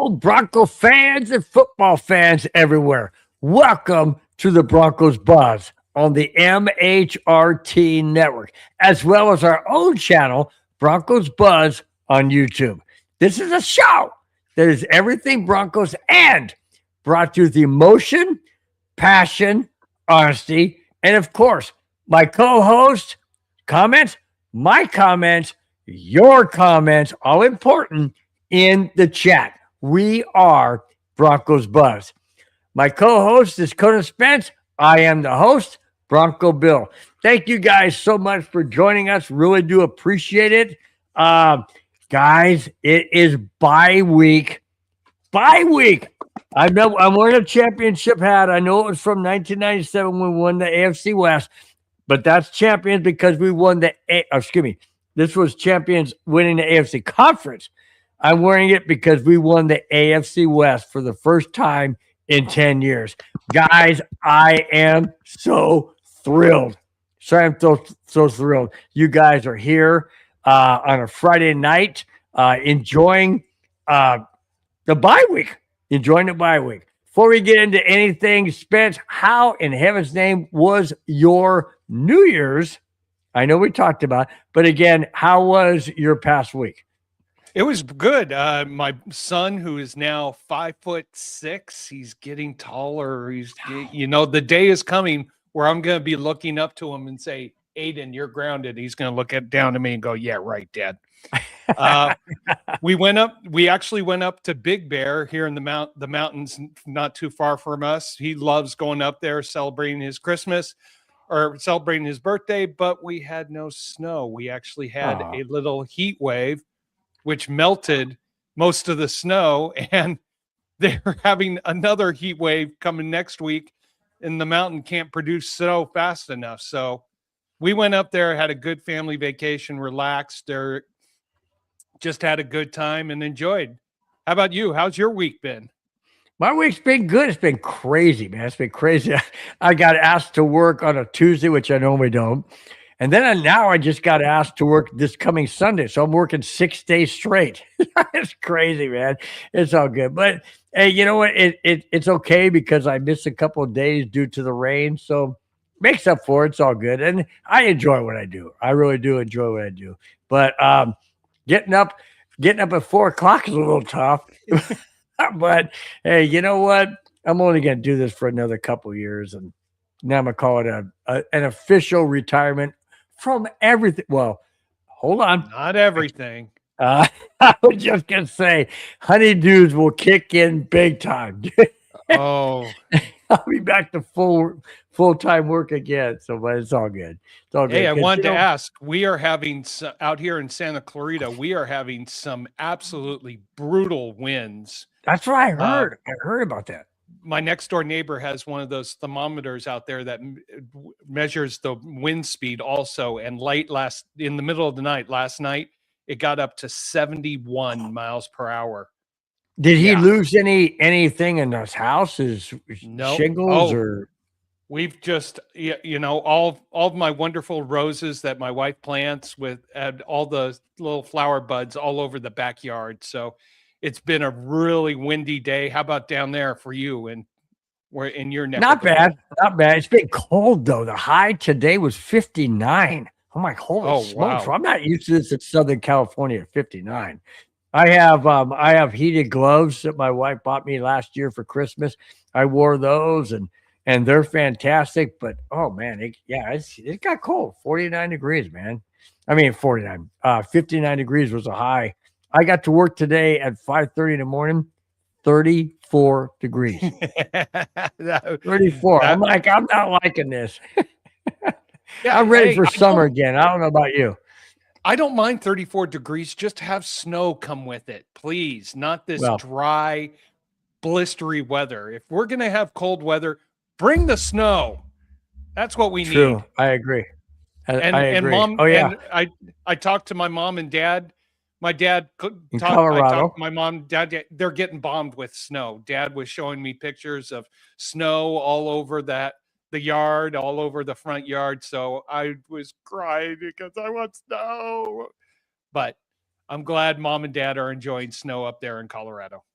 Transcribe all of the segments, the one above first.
Hello, Bronco fans and football fans everywhere. Welcome to the Broncos Buzz on the MHRT network, as well as our own channel, Broncos Buzz on YouTube. This is a show that is everything Broncos and brought to you with emotion, passion, honesty, and of course, my co-host comments, my comments, your comments, all important in the chat. We are Broncos Buzz. My co-host is Conan Spence. I am the host, Bronco Bill. Thank you guys so much for joining us. Really do appreciate it. Guys, it is bye week. Bye week. I'm wearing a championship hat. I know it was from 1997 when we won the AFC West, but that's champions because we won this was champions winning the AFC Conference. I'm wearing it because we won the AFC West for the first time in 10 years. Guys, I am so thrilled. Sorry, I'm so thrilled. You guys are here on a Friday night enjoying the bye week. Enjoying the bye week. Before we get into anything, Spence, how in heaven's name was your New Year's? I know we talked about it, but again, how was your past week? It was good. My son, who is now 5'6", he's getting taller. The day is coming where I'm going to be looking up to him and say, "Aiden, you're grounded." He's going to look down at me and go, "Yeah, right, Dad." We actually went up to Big Bear here in the mountains, not too far from us. He loves going up there, celebrating his Christmas or celebrating his birthday, but we had no snow. We actually had a little heat wave, which melted most of the snow, and they're having another heat wave coming next week, and the mountain can't produce snow fast enough. So we went up there, had a good family vacation, relaxed, just had a good time and enjoyed. How about you? How's your week been? My week's been good. It's been crazy, man. It's been crazy. I got asked to work on a Tuesday, which I normally don't. And then now I just got asked to work this coming Sunday. So I'm working 6 days straight. It's crazy, man. It's all good. But hey, you know what? It's okay because I missed a couple of days due to the rain. So makes up for it. It's all good. And I enjoy what I do. I really do enjoy what I do. But getting up at 4 o'clock is a little tough. But hey, you know what? I'm only going to do this for another couple of years. And now I'm going to call it an official retirement from everything. Well, hold on. Not everything. I was just going to say, honeydews will kick in big time. Oh. I'll be back to full-time work again. So, but it's all good. It's all good. Hey, I wanted to ask, we are having out here in Santa Clarita, we are having some absolutely brutal winds. That's what I heard. I heard about that. My next door neighbor has one of those thermometers out there that measures the wind speed also. And in the middle of the night, last night, it got up to 71 miles per hour. Did he lose anything in his house? His shingles or? We've just, all of my wonderful roses that my wife plants had all the little flower buds all over the backyard. So it's been a really windy day. How about down there for you and where in your neck? Not bad. It's been cold though. The high today was 59. I'm like, holy smokes! Wow. I'm not used to this in Southern California at 59. I have heated gloves that my wife bought me last year for Christmas. I wore those and they're fantastic. But oh man, it got cold. 49 degrees, man. I mean 49. 59 degrees was a high. I got to work today at 5:30 in the morning, 34 degrees. 34. I'm like, I'm not liking this. I'm ready for summer again. I don't know about you. I don't mind 34 degrees. Just have snow come with it, please. Not this dry, blistery weather. If we're going to have cold weather, bring the snow. That's what we need. I agree. I agree. And mom, and I talked to my mom and dad. My dad in Colorado. I talked to my mom, dad, they're getting bombed with snow. Dad was showing me pictures of snow all over the yard, all over the front yard. So I was crying because I want snow. But I'm glad mom and dad are enjoying snow up there in Colorado.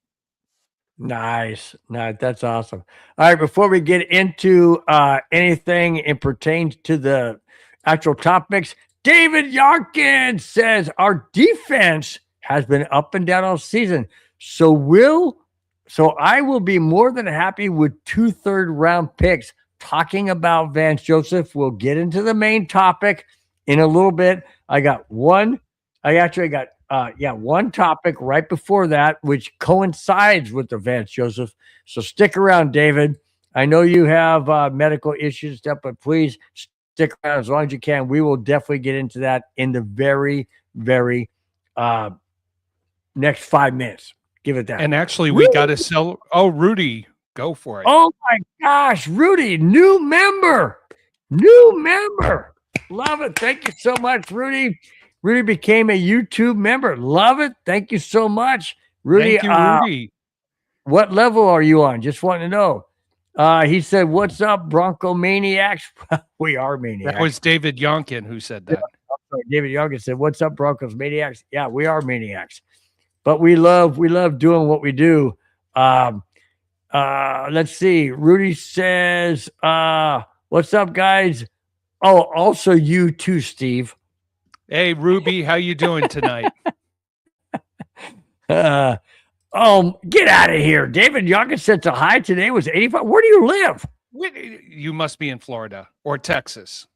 Nice. Nice. That's awesome. All right. Before we get into anything it pertains to the actual topics, David Yarkin says our defense has been up and down all season. So I will be more than happy with 2 third-round picks. Talking about Vance Joseph, we'll get into the main topic in a little bit. I got one. I actually got one topic right before that, which coincides with the Vance Joseph. So stick around, David. I know you have medical issues and stuff, but please stick around as long as you can. We will definitely get into that in the very, very next 5 minutes. Give it that. And actually, we got to sell. Oh, Rudy, go for it. Oh my gosh, Rudy, new member. New member. Love it. Thank you so much, Rudy. Rudy became a YouTube member. Love it. Thank you so much. Rudy, Thank you, Rudy. What level are you on? Just want to know. He said, "What's up, Bronco Maniacs?" We are maniacs. That was David Yonkin who said that. Yeah, David Yonkin said, "What's up, Broncos Maniacs?" Yeah, we are maniacs. But we love doing what we do. Let's see. Rudy says, "What's up, guys?" Oh, also you too, Steve. Hey, Ruby, how you doing tonight? Get out of here. David Youngkin said the high today was 85. Where do you live? You must be in Florida or Texas.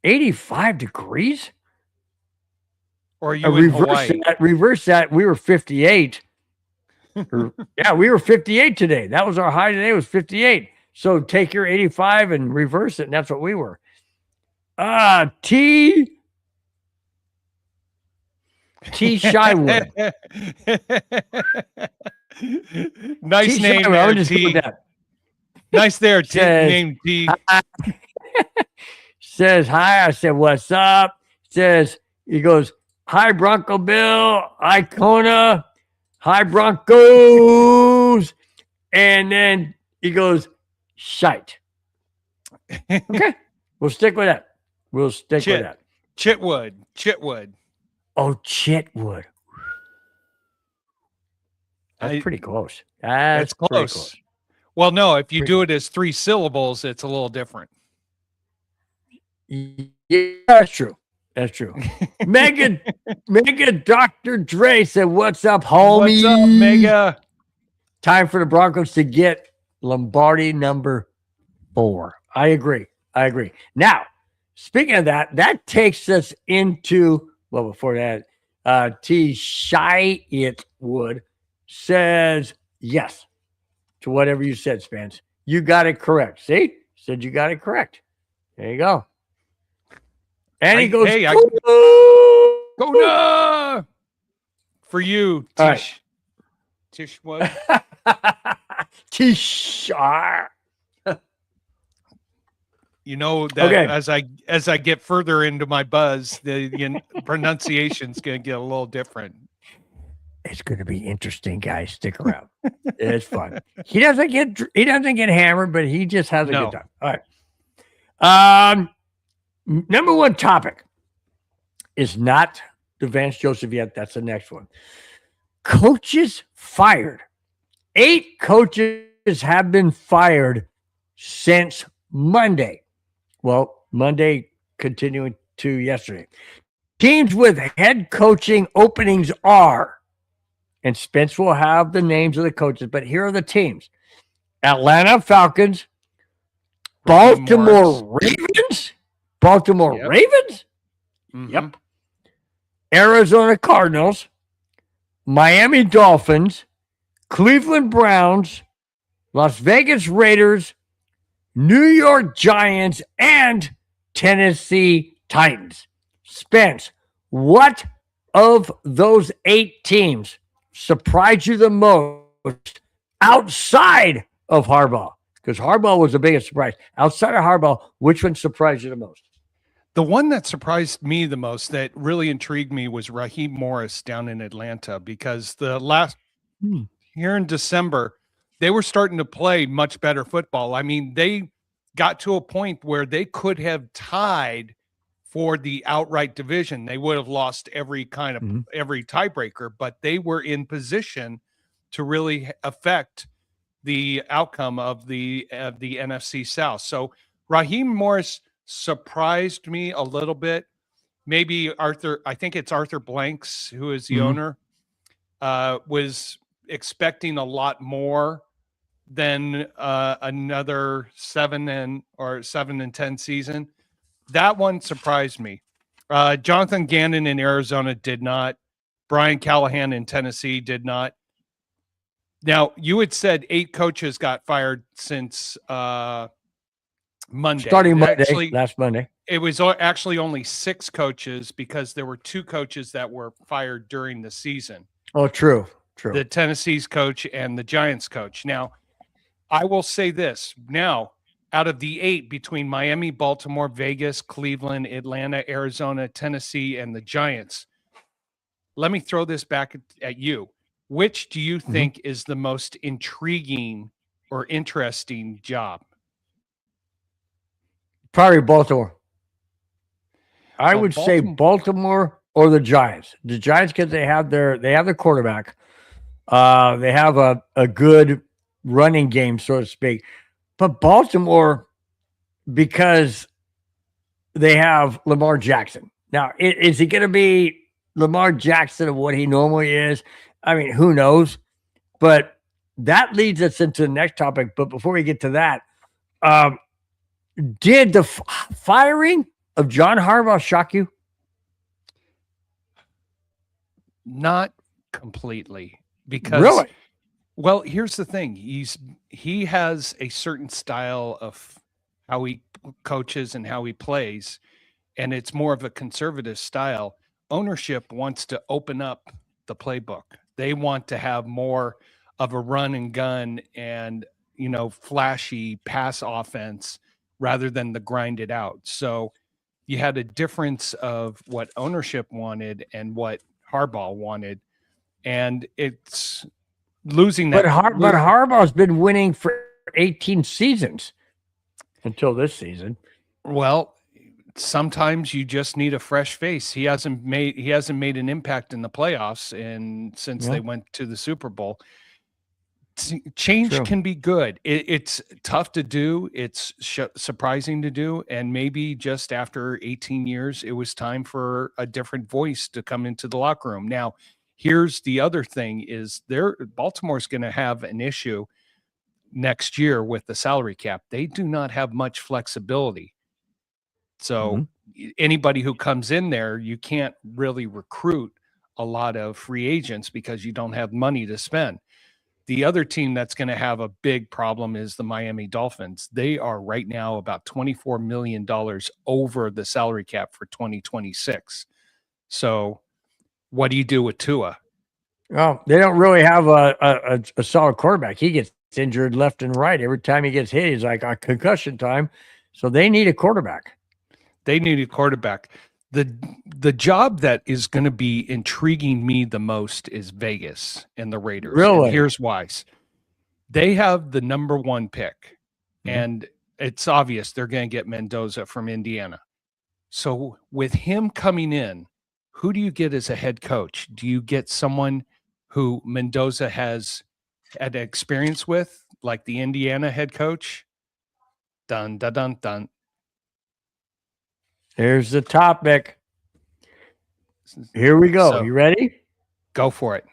85 degrees? Or are you in Hawaii? Reverse that. We were 58. Yeah, we were 58 today. That was our high today, was 58. So take your 85 and reverse it, and that's what we were. T. Shywood. Nice name there, T. Nice there, T. Name T. Says hi. I said, "What's up?" He goes, "Hi, Bronco Bill. Hi, Kona. Hi, Broncos." And then he goes, "Shite." Okay. We'll stick with that. With that. Chitwood. Oh, Chitwood. That's pretty close. That's close. Well, no, if you do it as 3 syllables, it's a little different. Yeah, that's true. Mega Dr. Dre said, "What's up, homie?" What's up, Mega? Time for the Broncos to get Lombardi number 4. I agree. Now, speaking of that, that takes us into, well, before that, T. Shywood says yes to whatever you said, Spence. You got it correct. See? Said you got it correct. There you go. And he goes, "Hey, Kona! For you, Tish." Right. Tish what? Tish. You know that okay. as I get further into my buzz, the pronunciation's going to get a little different. It's going to be interesting, guys. Stick around. It's fun. He doesn't get hammered, but he just has a good time. All right. Number one topic is not the Vance Joseph yet. That's the next one. Coaches fired. 8 coaches have been fired since Monday. Well, Monday continuing to yesterday. Teams with head coaching openings are, and Spence will have the names of the coaches, but here are the teams: Atlanta Falcons, Baltimore Ravens. Ravens? Mm-hmm. Yep. Arizona Cardinals, Miami Dolphins, Cleveland Browns, Las Vegas Raiders, New York Giants, and Tennessee Titans. Spence, what of those 8 teams surprised you the most outside of Harbaugh? Because Harbaugh was the biggest surprise. Outside of Harbaugh, which one surprised you the most? The one that surprised me the most, that really intrigued me, was Raheem Morris down in Atlanta, because the last here in December, they were starting to play much better football. I mean, they got to a point where they could have tied for the outright division. They would have lost every kind of every tiebreaker, but they were in position to really affect the outcome of the NFC South. So Raheem Morris surprised me a little bit. Maybe I think it's Arthur Blanks, who is the owner, was expecting a lot more than another 7-10 season. That one surprised me. Jonathan Gannon in Arizona did not. Brian Callahan in Tennessee did not. Now, you had said 8 coaches got fired since Monday. Starting Monday, last Monday. It was actually only 6 coaches because there were 2 coaches that were fired during the season. Oh, true. The Tennessee's coach and the Giants coach. Now, I will say this. Now, out of the 8 between Miami, Baltimore, Vegas, Cleveland, Atlanta, Arizona, Tennessee, and the Giants, let me throw this back at you. Which do you think is the most intriguing or interesting job? Probably Baltimore. I would say Baltimore or the Giants. The Giants, because they have their quarterback. They have a good running game, so to speak. But Baltimore, because they have Lamar Jackson. Now, is he going to be Lamar Jackson of what he normally is? I mean, who knows? But that leads us into the next topic. But before we get to that, did the firing of John Harbaugh shock you? Not completely. Because really? Well, here's the thing. He has a certain style of how he coaches and how he plays, and it's more of a conservative style. Ownership wants to open up the playbook. They want to have more of a run and gun and, flashy pass offense rather than the grind it out. So you had a difference of what ownership wanted and what Harbaugh wanted. And it's losing that. But Harbaugh's been winning for 18 seasons until this season. Well, sometimes you just need a fresh face. He hasn't made an impact in the playoffs since they went to the Super Bowl. Change can be good. It's tough to do. It's surprising to do. And maybe just after 18 years, it was time for a different voice to come into the locker room. Now, here's the other thing is Baltimore's going to have an issue next year with the salary cap. They do not have much flexibility. So anybody who comes in there, you can't really recruit a lot of free agents because you don't have money to spend. The other team that's going to have a big problem is the Miami Dolphins. They are right now about $24 million over the salary cap for 2026. So what do you do with Tua? Well, they don't really have a solid quarterback. He gets injured left and right. Every time he gets hit, he's like on concussion time. So they need a quarterback. They need a quarterback. The job that is going to be intriguing me the most is Vegas and the Raiders. Really? And here's why. They have the number 1 pick, and it's obvious they're going to get Mendoza from Indiana. So with him coming in, who do you get as a head coach? Do you get someone who Mendoza has had experience with, like the Indiana head coach? Dun, dun, dun, dun. Here's the topic. Here we go. So, you ready? Go for it.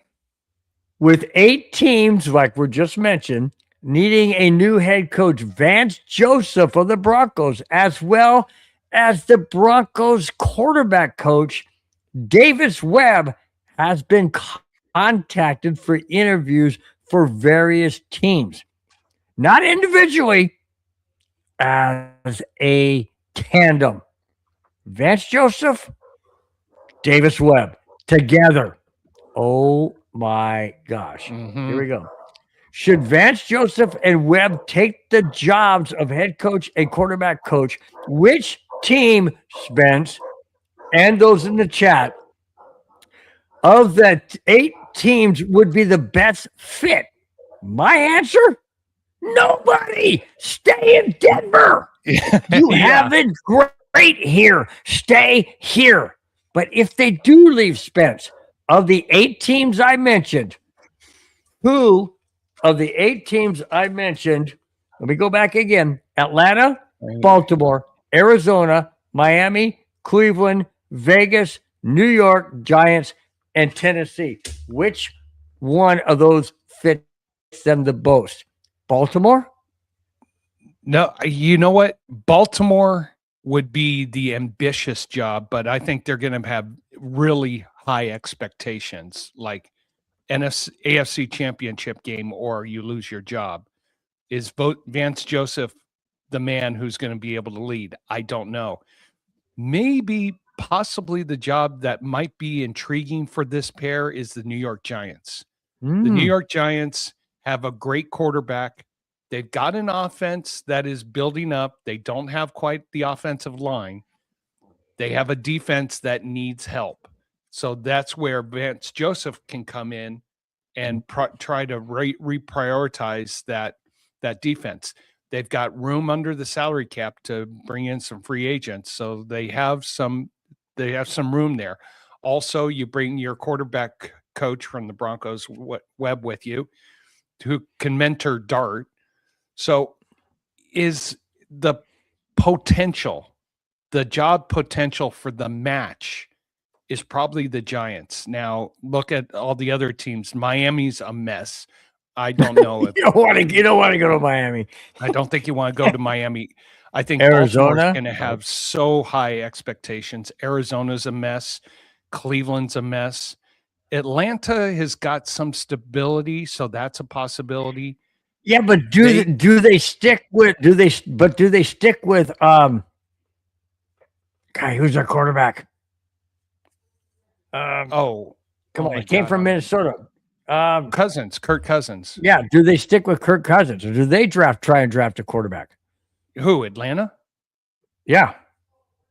With 8 teams, like we just mentioned, needing a new head coach, Vance Joseph of the Broncos, as well as the Broncos quarterback coach, Davis Webb, has been contacted for interviews for various teams. Not individually, as a tandem. Vance Joseph, Davis Webb, together. Oh my gosh. Here we go. Should Vance Joseph and Webb take the jobs of head coach and quarterback coach, which team, Spence, and those in the chat, of the 8 teams would be the best fit? My answer? Nobody. Stay in Denver. You have it great here. Stay here. But if they do leave, Spence, of the 8 teams I mentioned, Who of the 8 teams I mentioned, let me go back again: Atlanta, Baltimore, Arizona, Miami, Cleveland, Vegas, New York Giants, and Tennessee. Which one of those fits them the most? Baltimore? No, you know what? Baltimore would be the ambitious job, but I think they're going to have really high expectations, like AFC championship game, or you lose your job. Is Vance Joseph the man who's going to be able to lead? I don't know. Maybe, possibly the job that might be intriguing for this pair is the New York Giants. The New York Giants have a great quarterback. They've got an offense that is building up. They don't have quite the offensive line. They have a defense that needs help. So that's where Vance Joseph can come in and try to reprioritize that defense. They've got room under the salary cap to bring in some free agents, so they have some room there. Also, you bring your quarterback coach from the Broncos, Webb, with you, who can mentor Dart. So, is the job potential for the match is probably the Giants. Now, look at all the other teams. Miami's a mess. I don't know if you don't want to go to Miami. I don't think you want to go to Miami. I think Arizona Baltimore's going to have so high expectations. Arizona's a mess. Cleveland's a mess. Atlanta has got some stability, so that's a possibility. Yeah, but do they stick with guy, who's their quarterback? Come on, he came from Minnesota. Kirk Cousins. Yeah, do they stick with Kirk Cousins, or do they try and draft a quarterback? Who, Atlanta? Yeah.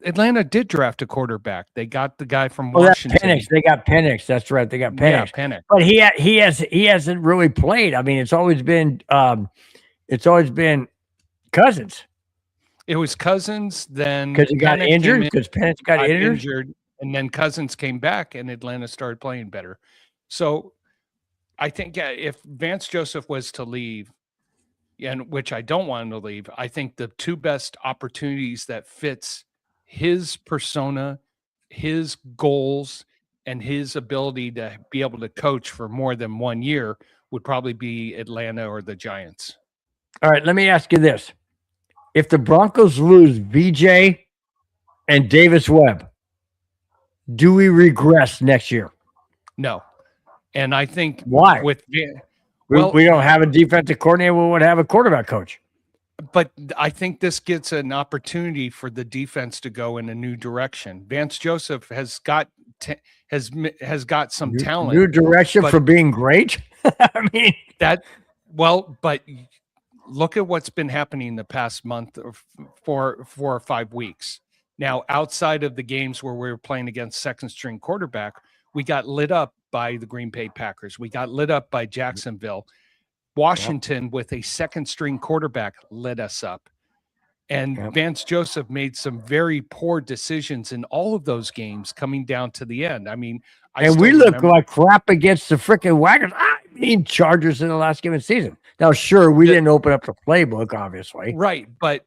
Atlanta did draft a quarterback. They got the guy from Washington. Penix. They got Penix. That's right. They got Penix. Yeah, Penix. But he hasn't really played. I mean, it's always been Cousins. It was Cousins, then because he got injured. Because Penix got injured, and then Cousins came back, and Atlanta started playing better. So, I think if Vance Joseph was to leave, and which I don't want him to leave, I think the two best opportunities that fits his persona, his goals, and his ability to be able to coach for more than 1 year would probably be Atlanta or the Giants. All right, let me ask you this. If the Broncos lose VJ and Davis Webb, do we regress next year? No. And I think why? We don't have a defensive coordinator. We would have a quarterback coach. But I think this gets an opportunity for the defense to go in a new direction. Vance Joseph has got some talent. New direction for being great. I mean but look at what's been happening in the past month or 4 or 5 weeks. Now, outside of the games where we were playing against second string quarterback, we got lit up by the Green Bay Packers. We got lit up by Jacksonville. Washington, with a second string quarterback, lit us up. And Vance Joseph made some very poor decisions in all of those games coming down to the end. I mean, we look like crap against the freaking Wagons. I mean, Chargers in the last game of the season. Now, sure, we didn't open up the playbook, obviously. Right. But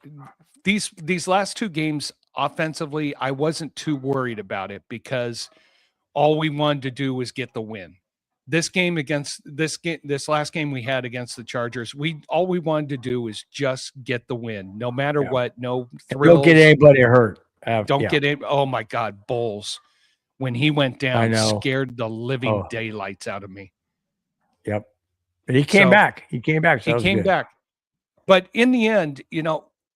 these last 2 games offensively, I wasn't too worried about it because all we wanted to do was get the win. This last game we had against the Chargers, all we wanted to do was just get the win, no matter what. No thrills. Don't get anybody hurt. Oh my God, Bowles, when he went down, scared the living daylights out of me. Yep, but he came back. He came back. So he came back. But in the end,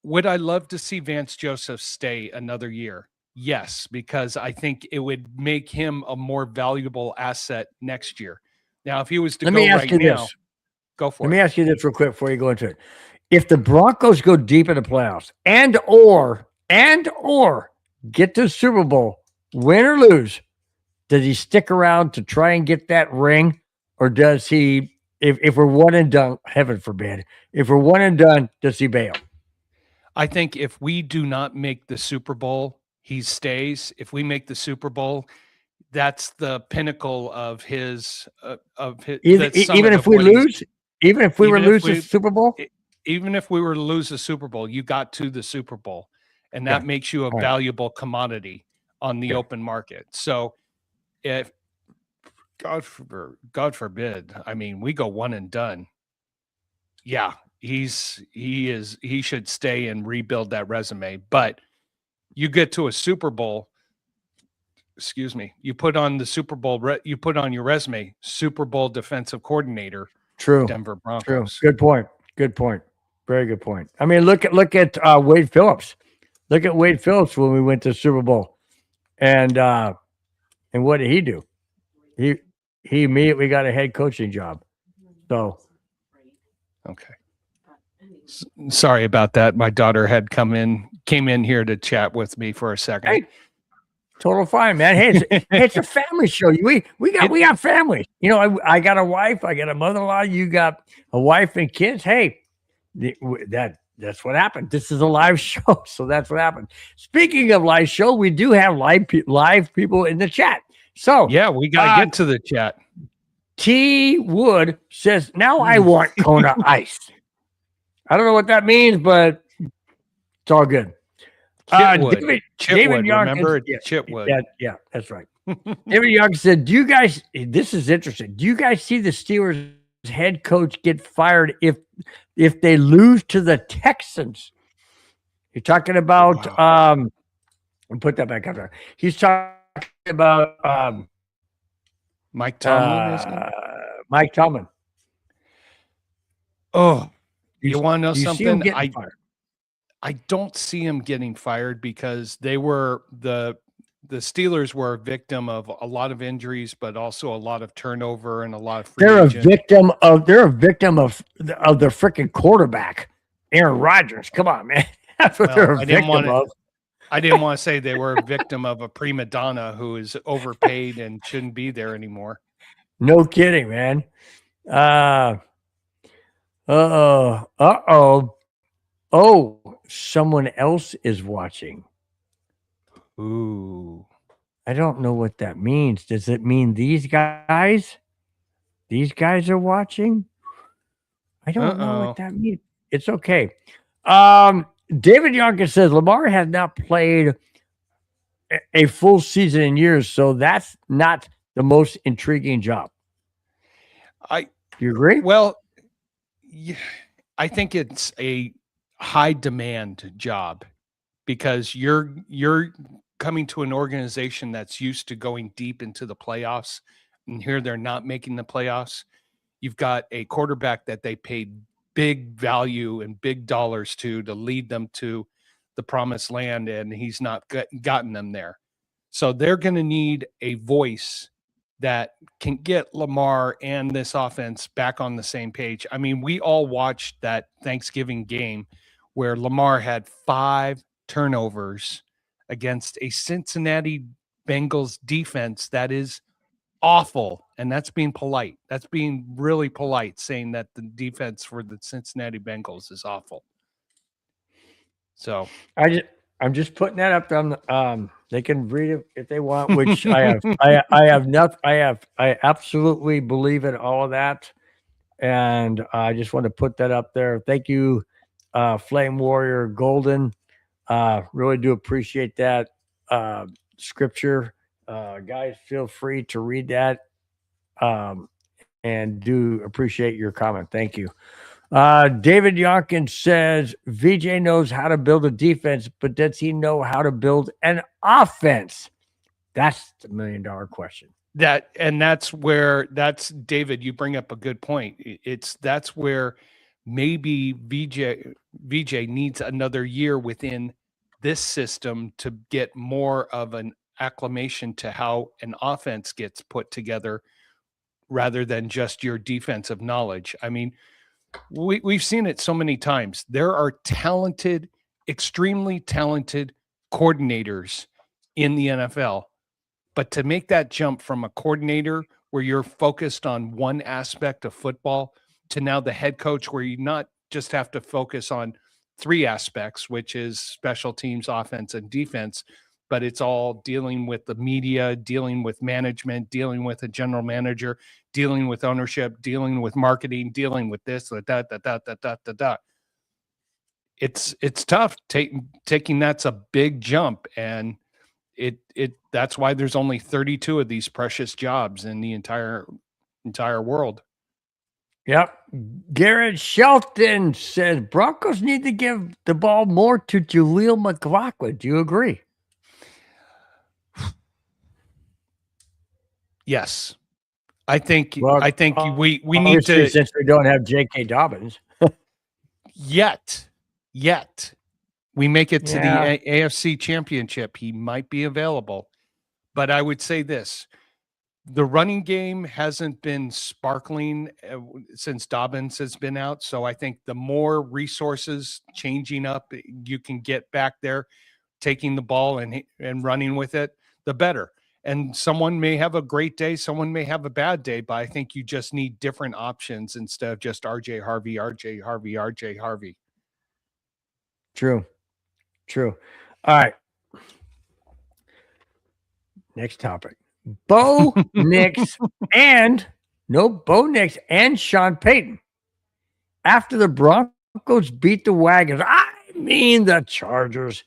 would I love to see Vance Joseph stay another year? Yes, because I think it would make him a more valuable asset next year. Now, if he was to go right now, go for it. Let me ask you this real quick before you go into it. If the Broncos go deep in the playoffs and or get to the Super Bowl, win or lose, does he stick around to try and get that ring? Or does he, if we're one and done, heaven forbid, if we're one and done, does he bail? I think if we do not make the Super Bowl, he stays. If we make the Super Bowl, that's the pinnacle of his Even if we lose, even if we were losing the Super Bowl, even if we were to lose the Super Bowl, you got to the Super Bowl, and that makes you a valuable commodity on the open market. So if God forbid, I mean, we go one and done. Yeah, he should stay and rebuild that resume. But you get to a Super Bowl, excuse me, you put on the Super Bowl, you put on your resume, Super Bowl defensive coordinator, true, Denver Broncos. True. Good point. Very good point. I mean, look at Wade Phillips. Look at Wade Phillips when we went to the Super Bowl, and what did he do? He immediately got a head coaching job. So, okay. Sorry about that. My daughter had came in here to chat with me for a second. Hey, total fine, man. Hey, it's a family show. We got family. You know, I got a wife. I got a mother-in-law. You got a wife and kids. Hey, that's what happened. This is a live show, so that's what happened. Speaking of live show, we do have live people in the chat. So yeah, we got to get to the chat. T Wood says, "Now I want Kona Ice." I don't know what that means, but it's all good. Chitwood. David Young, remember Chitwood? Yeah, that's right. David Young said, "Do you guys? This is interesting. Do you guys see the Steelers head coach get fired if they lose to the Texans?" You're talking about put that back up there. He's talking about Mike Tomlin. Mike Tomlin. Oh, you want to know something? I don't see him getting fired because the Steelers were a victim of a lot of injuries, but also a lot of turnover and a lot of they're a victim of the freaking quarterback, Aaron Rodgers. Come on, man. That's what they're a victim of. I didn't want to say they were a victim of a prima donna who is overpaid and shouldn't be there anymore. No kidding, man. Oh, someone else is watching. Ooh. I don't know what that means. Does it mean these guys? These guys are watching? I don't know what that means. It's okay. David Yonkers says Lamar has not played a full season in years, so that's not the most intriguing job. You agree? Well, yeah, I think it's a high demand job because you're coming to an organization that's used to going deep into the playoffs, and here they're not making the playoffs. You've got a quarterback that they paid big value and big dollars to lead them to the promised land, and he's not gotten them there. So they're going to need a voice that can get Lamar and this offense back on the same page. I mean, we all watched that Thanksgiving game where Lamar had 5 turnovers against a Cincinnati Bengals defense that is awful. And that's being polite. That's being really polite, saying that the defense for the Cincinnati Bengals is awful. So I'm just putting that up there. They can read it if they want, which I have. I absolutely believe in all of that. And I just want to put that up there. Thank you, Flame Warrior Golden. Really do appreciate that scripture. Guys, feel free to read that. And do appreciate your comment. Thank you. David Yonkin says VJ knows how to build a defense, but does he know how to build an offense? That's the $1 million question. That's David, you bring up a good point. That's where maybe VJ needs another year within this system to get more of an acclimation to how an offense gets put together rather than just your defensive knowledge. I mean, we've seen it so many times. There are talented, extremely talented coordinators in the NFL, but to make that jump from a coordinator where you're focused on one aspect of football to now the head coach where you not just have to focus on 3 aspects, which is special teams, offense, and defense, but it's all dealing with the media, dealing with management, dealing with a general manager, dealing with ownership, dealing with marketing, dealing with this, with that. It's tough. Taking that's a big jump, and that's why there's only 32 of these precious jobs in the entire world. Yep. Garrett Shelton says Broncos need to give the ball more to Jaleel McLaughlin. Do you agree? Yes. I think Well, we need to, since we don't have J.K. Dobbins yet we make it to Yeah. the AFC Championship. He might be available, but I would say this: the running game hasn't been sparkling since Dobbins has been out. So I think the more resources changing up you can get back there, taking the ball and running with it, the better. And someone may have a great day, someone may have a bad day, but I think you just need different options instead of just RJ Harvey. True. All right. Next topic. Bo Nix and Sean Payton. After the Broncos beat the Wagons, I mean the Chargers,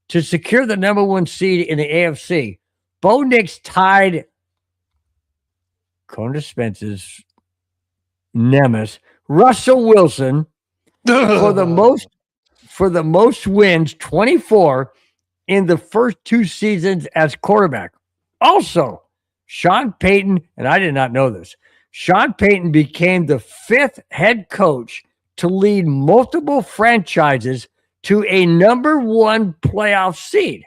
to secure the number 1 seed in the AFC, Bo Nix tied Conor Spence's nemesis Russell Wilson for the most wins, 24 in the first 2 seasons as quarterback. Also, Sean Payton, and I did not know this, Sean Payton became the 5th head coach to lead multiple franchises to a number 1 playoff seed.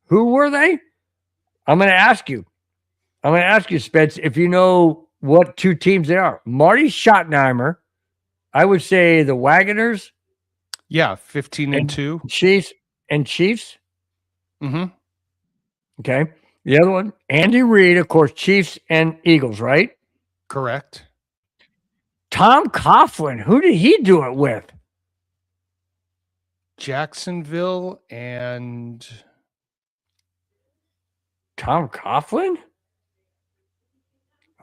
Who were they? I'm going to ask you, Spence, if you know what 2 teams they are. Marty Schottenheimer, I would say the Wagoners. Yeah, 15-2. Chiefs. Mm-hmm. Okay. The other one, Andy Reid, of course, Chiefs and Eagles, right? Correct. Tom Coughlin, who did he do it with? Jacksonville and Tom Coughlin?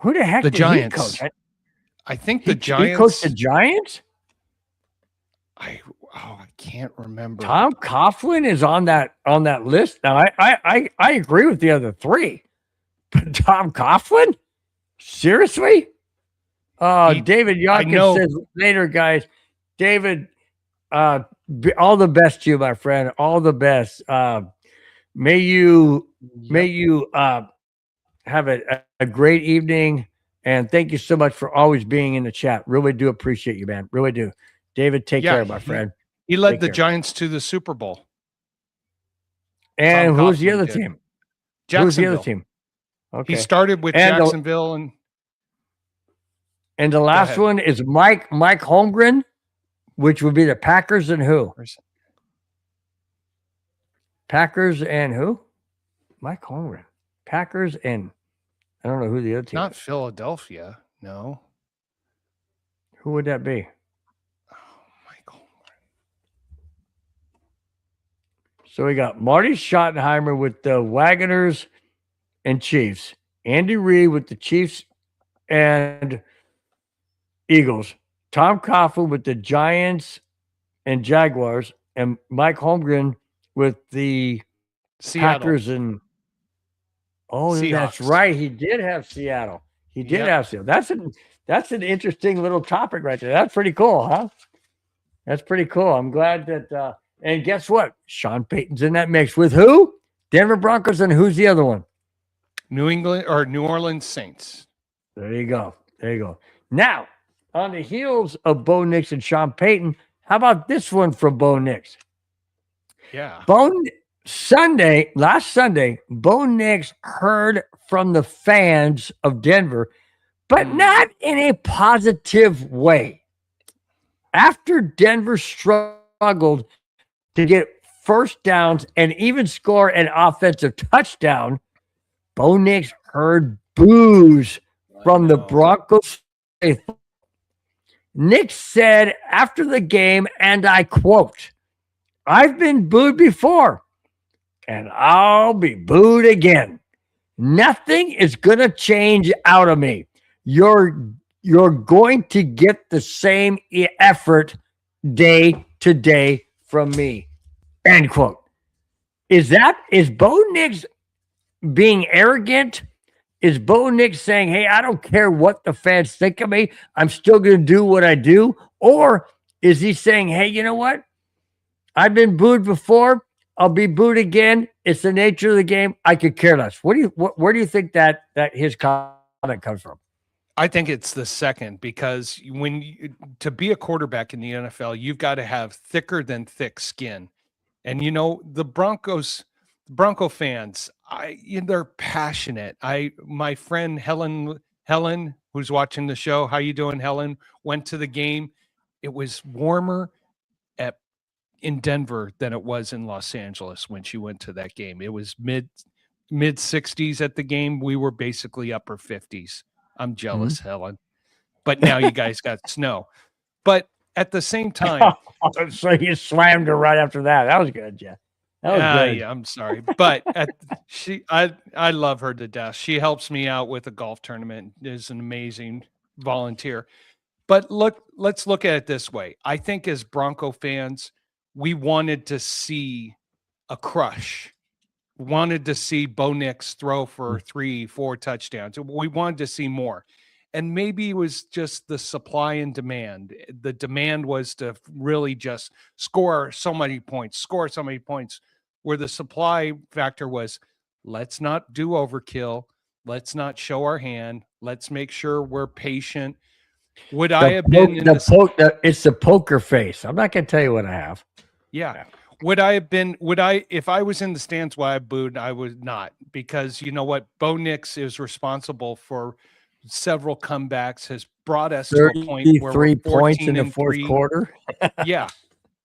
Who the heck the did Giants. he coach? I think the Giants. He coached the Giants? I can't remember. Tom Coughlin is on that list. Now I agree with the other 3. But Tom Coughlin? Seriously? David Yonkins says later, guys. David, all the best to you, my friend. All the best. May you have a great evening, and thank you so much for always being in the chat. Really do appreciate you, man. Really do. David, take care, my friend. He led the Giants to the Super Bowl. And who's the other team? Jacksonville. Who's the other team? Okay. He started with Jacksonville and the last one is Mike Holmgren, which would be the Packers and who? Packers and who? Mike Holmgren. Packers and I don't know who the other team Not is. Philadelphia. No. Who would that be? So we got Marty Schottenheimer with the Wagoners and Chiefs. Andy Reid with the Chiefs and Eagles. Tom Coughlin with the Giants and Jaguars. And Mike Holmgren with the Seattle. Packers and Seahawks. That's right. He did have Seattle. Have Seattle. That's an interesting little topic right there. That's pretty cool, huh? That's pretty cool. I'm glad that and guess what? Sean Payton's in that mix with who? Denver Broncos, and who's the other one? New Orleans Saints. There you go. Now, on the heels of Bo Nix and Sean Payton, how about this one from Bo Nix? Yeah. Last Sunday, Bo Nix heard from the fans of Denver, but not in a positive way. After Denver struggled to get first downs and even score an offensive touchdown, Bo Nix heard boos from the Broncos. Nix said after the game, and I quote, "I've been booed before, and I'll be booed again. Nothing is going to change out of me. You're going to get the same effort day to day from me. End quote. Is Bo Nix being arrogant? Is Bo Nix saying, hey, I don't care what the fans think of me, I'm still going to do what I do? Or is he saying, hey, you know what? I've been booed before. I'll be booed again. It's the nature of the game. I could care less. Where do you think that his comment comes from? I think it's the second, because to be a quarterback in the NFL, you've got to have thicker than thick skin. And the Bronco fans, they're passionate. My friend Helen, who's watching the show, how you doing, Helen? Went to the game. It was warmer in Denver than it was in Los Angeles when she went to that game. It was mid 60s at the game. We were basically upper 50s. I'm jealous, Helen. But now you guys got snow. But at the same time, so you slammed her right after that. That was good, Jeff. That was good. Yeah, I'm sorry, but I love her to death. She helps me out with a golf tournament. Is an amazing volunteer. But let's look at it this way. I think as Bronco fans, we wanted to see a crush. Wanted to see Bo Nix throw for 3-4 touchdowns. We wanted to see more. And maybe it was just the supply and demand. The demand was to really just score so many points, where the supply factor was, let's not do overkill. Let's not show our hand. Let's make sure we're patient. Would I have been in it's the poker face. I'm not going to tell you what I have. Yeah. If I was in the stands while I booed, I would not, because you know what? Bo Nix is responsible for several comebacks, has brought us to a point where we're 33 points in the fourth quarter. Yeah.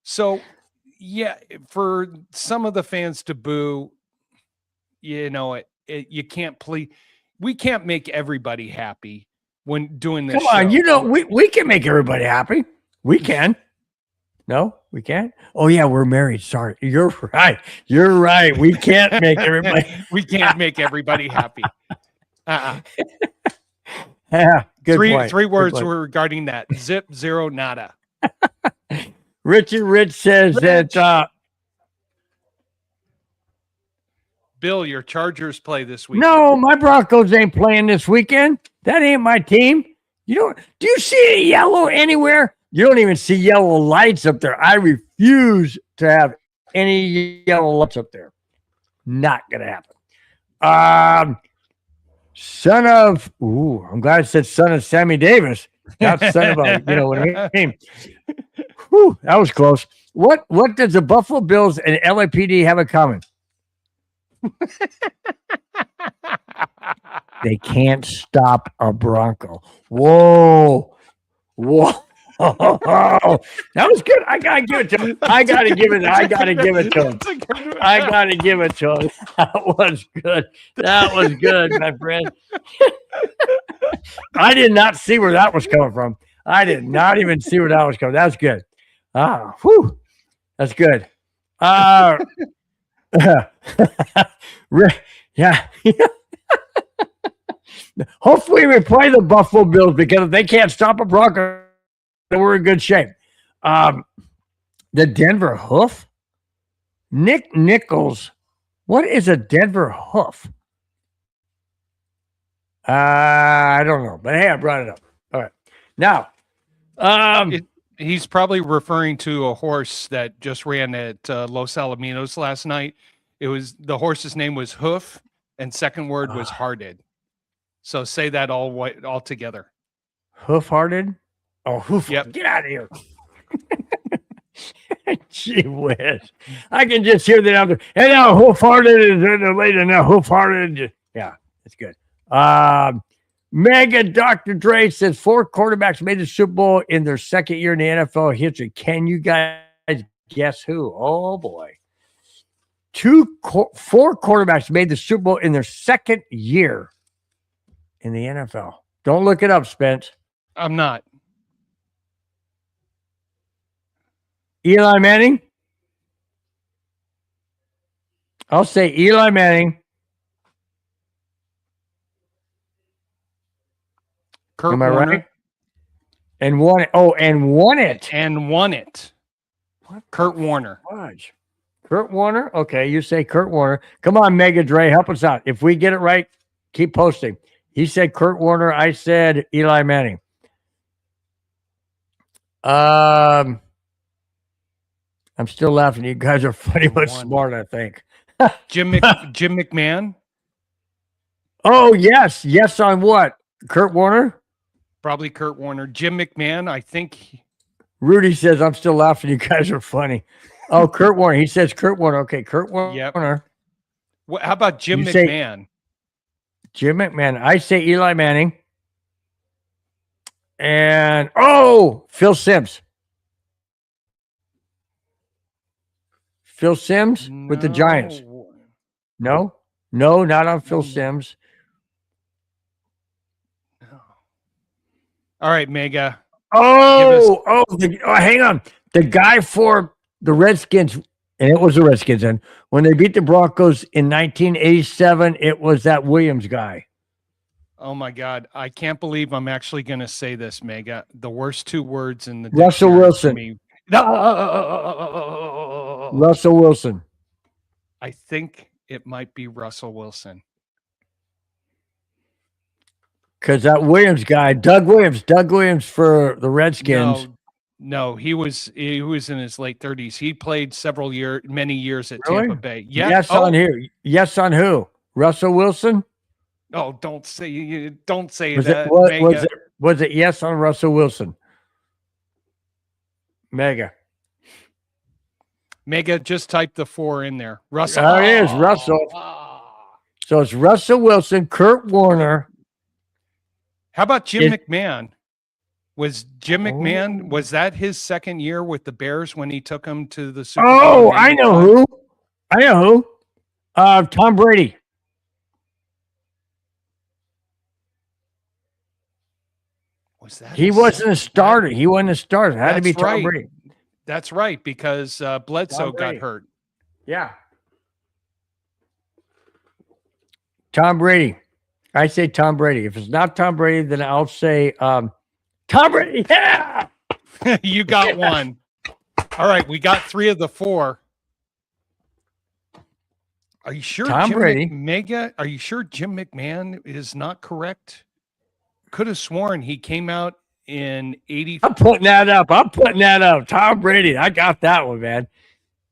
So, yeah, for some of the fans to boo, you can't we can't make everybody happy when doing this. Come on, we can make everybody happy. We can. No, we can't. Oh yeah, we're married. Sorry, you're right. You're right. We can't make everybody. We can't make everybody happy. Yeah, good point. Three words were regarding that. Zip, zero, nada. Rich says that. Bill, your Chargers play this weekend. No, my Broncos ain't playing this weekend. That ain't my team. Do you see yellow anywhere? You don't even see yellow lights up there. I refuse to have any yellow lights up there. Not gonna happen. I'm glad I said son of Sammy Davis, not son of what I mean. Whew, that was close. What does the Buffalo Bills and LAPD have in common? They can't stop a Bronco. Whoa. That was good. I gotta give it to him. I gotta give it to him. That was good, my friend. I did not see where that was coming from. I did not even see where that was coming. That's good. Whew. That's good. Yeah. Hopefully we play the Buffalo Bills, because if they can't stop a Bronco, we're in good shape. The Denver Hoof? Nick Nichols. What is a Denver Hoof? I don't know, but hey, I brought it up. All right. Now, he's probably referring to a horse that just ran at Los Alamitos last night. The horse's name was Hoof, and second word was hearted. So say that all together. Hoof-hearted? Oh, hoof! Yep. Get out of here! Gee whiz! I can just hear that out there. And now hoof-hearted is in the later. Now hoof-hearted. Yeah, that's good. Mega Dr. Dre says 4 quarterbacks made the Super Bowl in their second year in the NFL history. Can you guys guess who? Oh boy! 4 quarterbacks made the Super Bowl in their second year in the NFL. Don't look it up, Spence. I'm not. Eli Manning, I'll say Eli Manning. Kurt Am I Warner. right? And won it. Oh, and won it. And won it. Kurt Warner. Fudge. Kurt Warner. Okay, you say Kurt Warner. Come on, Mega Dre, help us out. If we get it right, keep posting. He said Kurt Warner. I said Eli Manning. I'm still laughing. You guys are funny but smart, I think. Jim McMahon. Oh, yes. Yes on what? Kurt Warner? Probably Kurt Warner. Jim McMahon, I think. Rudy says, I'm still laughing. You guys are funny. Oh, Kurt Warner. He says Kurt Warner. Okay, Kurt Warner. Yep. How about Jim You McMahon? Jim McMahon. I say Eli Manning. And, oh, Phil Simms. Phil Simms with the Giants. No? No, not on Phil Simms. No. All right, Mega. Hang on. The guy for the Redskins, and it was the Redskins, and when they beat the Broncos in 1987, it was that Williams guy. Oh my God. I can't believe I'm actually going to say this, Mega. The worst two words in the Russell dictionary Wilson. for me. Russell Wilson. I think it might be Russell Wilson. Because that Williams guy, Doug Williams for the Redskins. No, he was in his late 30s. He played many years at Really? Tampa Bay. Yeah. Yes on here. Yes on who? Russell Wilson? Oh, don't say Was that. Was it yes on Russell Wilson? Mega, just type the 4 in there. Russell. Oh, it is Russell. So it's Russell Wilson, Kurt Warner. How about Jim McMahon? Was Jim McMahon, was that his second year with the Bears when he took them to the Super Bowl? Oh, I know who. Tom Brady. Was that he wasn't a starter. He wasn't a starter. It had to be Tom Brady. That's right, because Bledsoe got hurt. Yeah. Tom Brady. I say Tom Brady. If it's not Tom Brady, then I'll say Tom Brady. Yeah. You got one. All right, we got 3 of the 4. Are you sure Tom Brady? Mega, are you sure Jim McMahon is not correct? Could have sworn he came out in 80. I'm putting that up. Tom Brady. I got that one, man.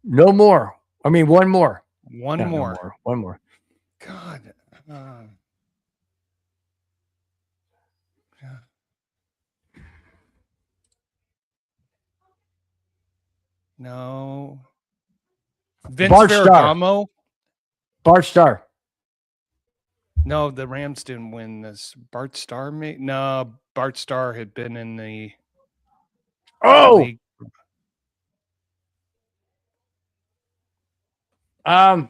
No more. I mean, one more. One more. God. No. Vince Ferragamo. Bart Starr. No, the Rams didn't win this. Bart Starr made no. Bart Starr had been in the league. The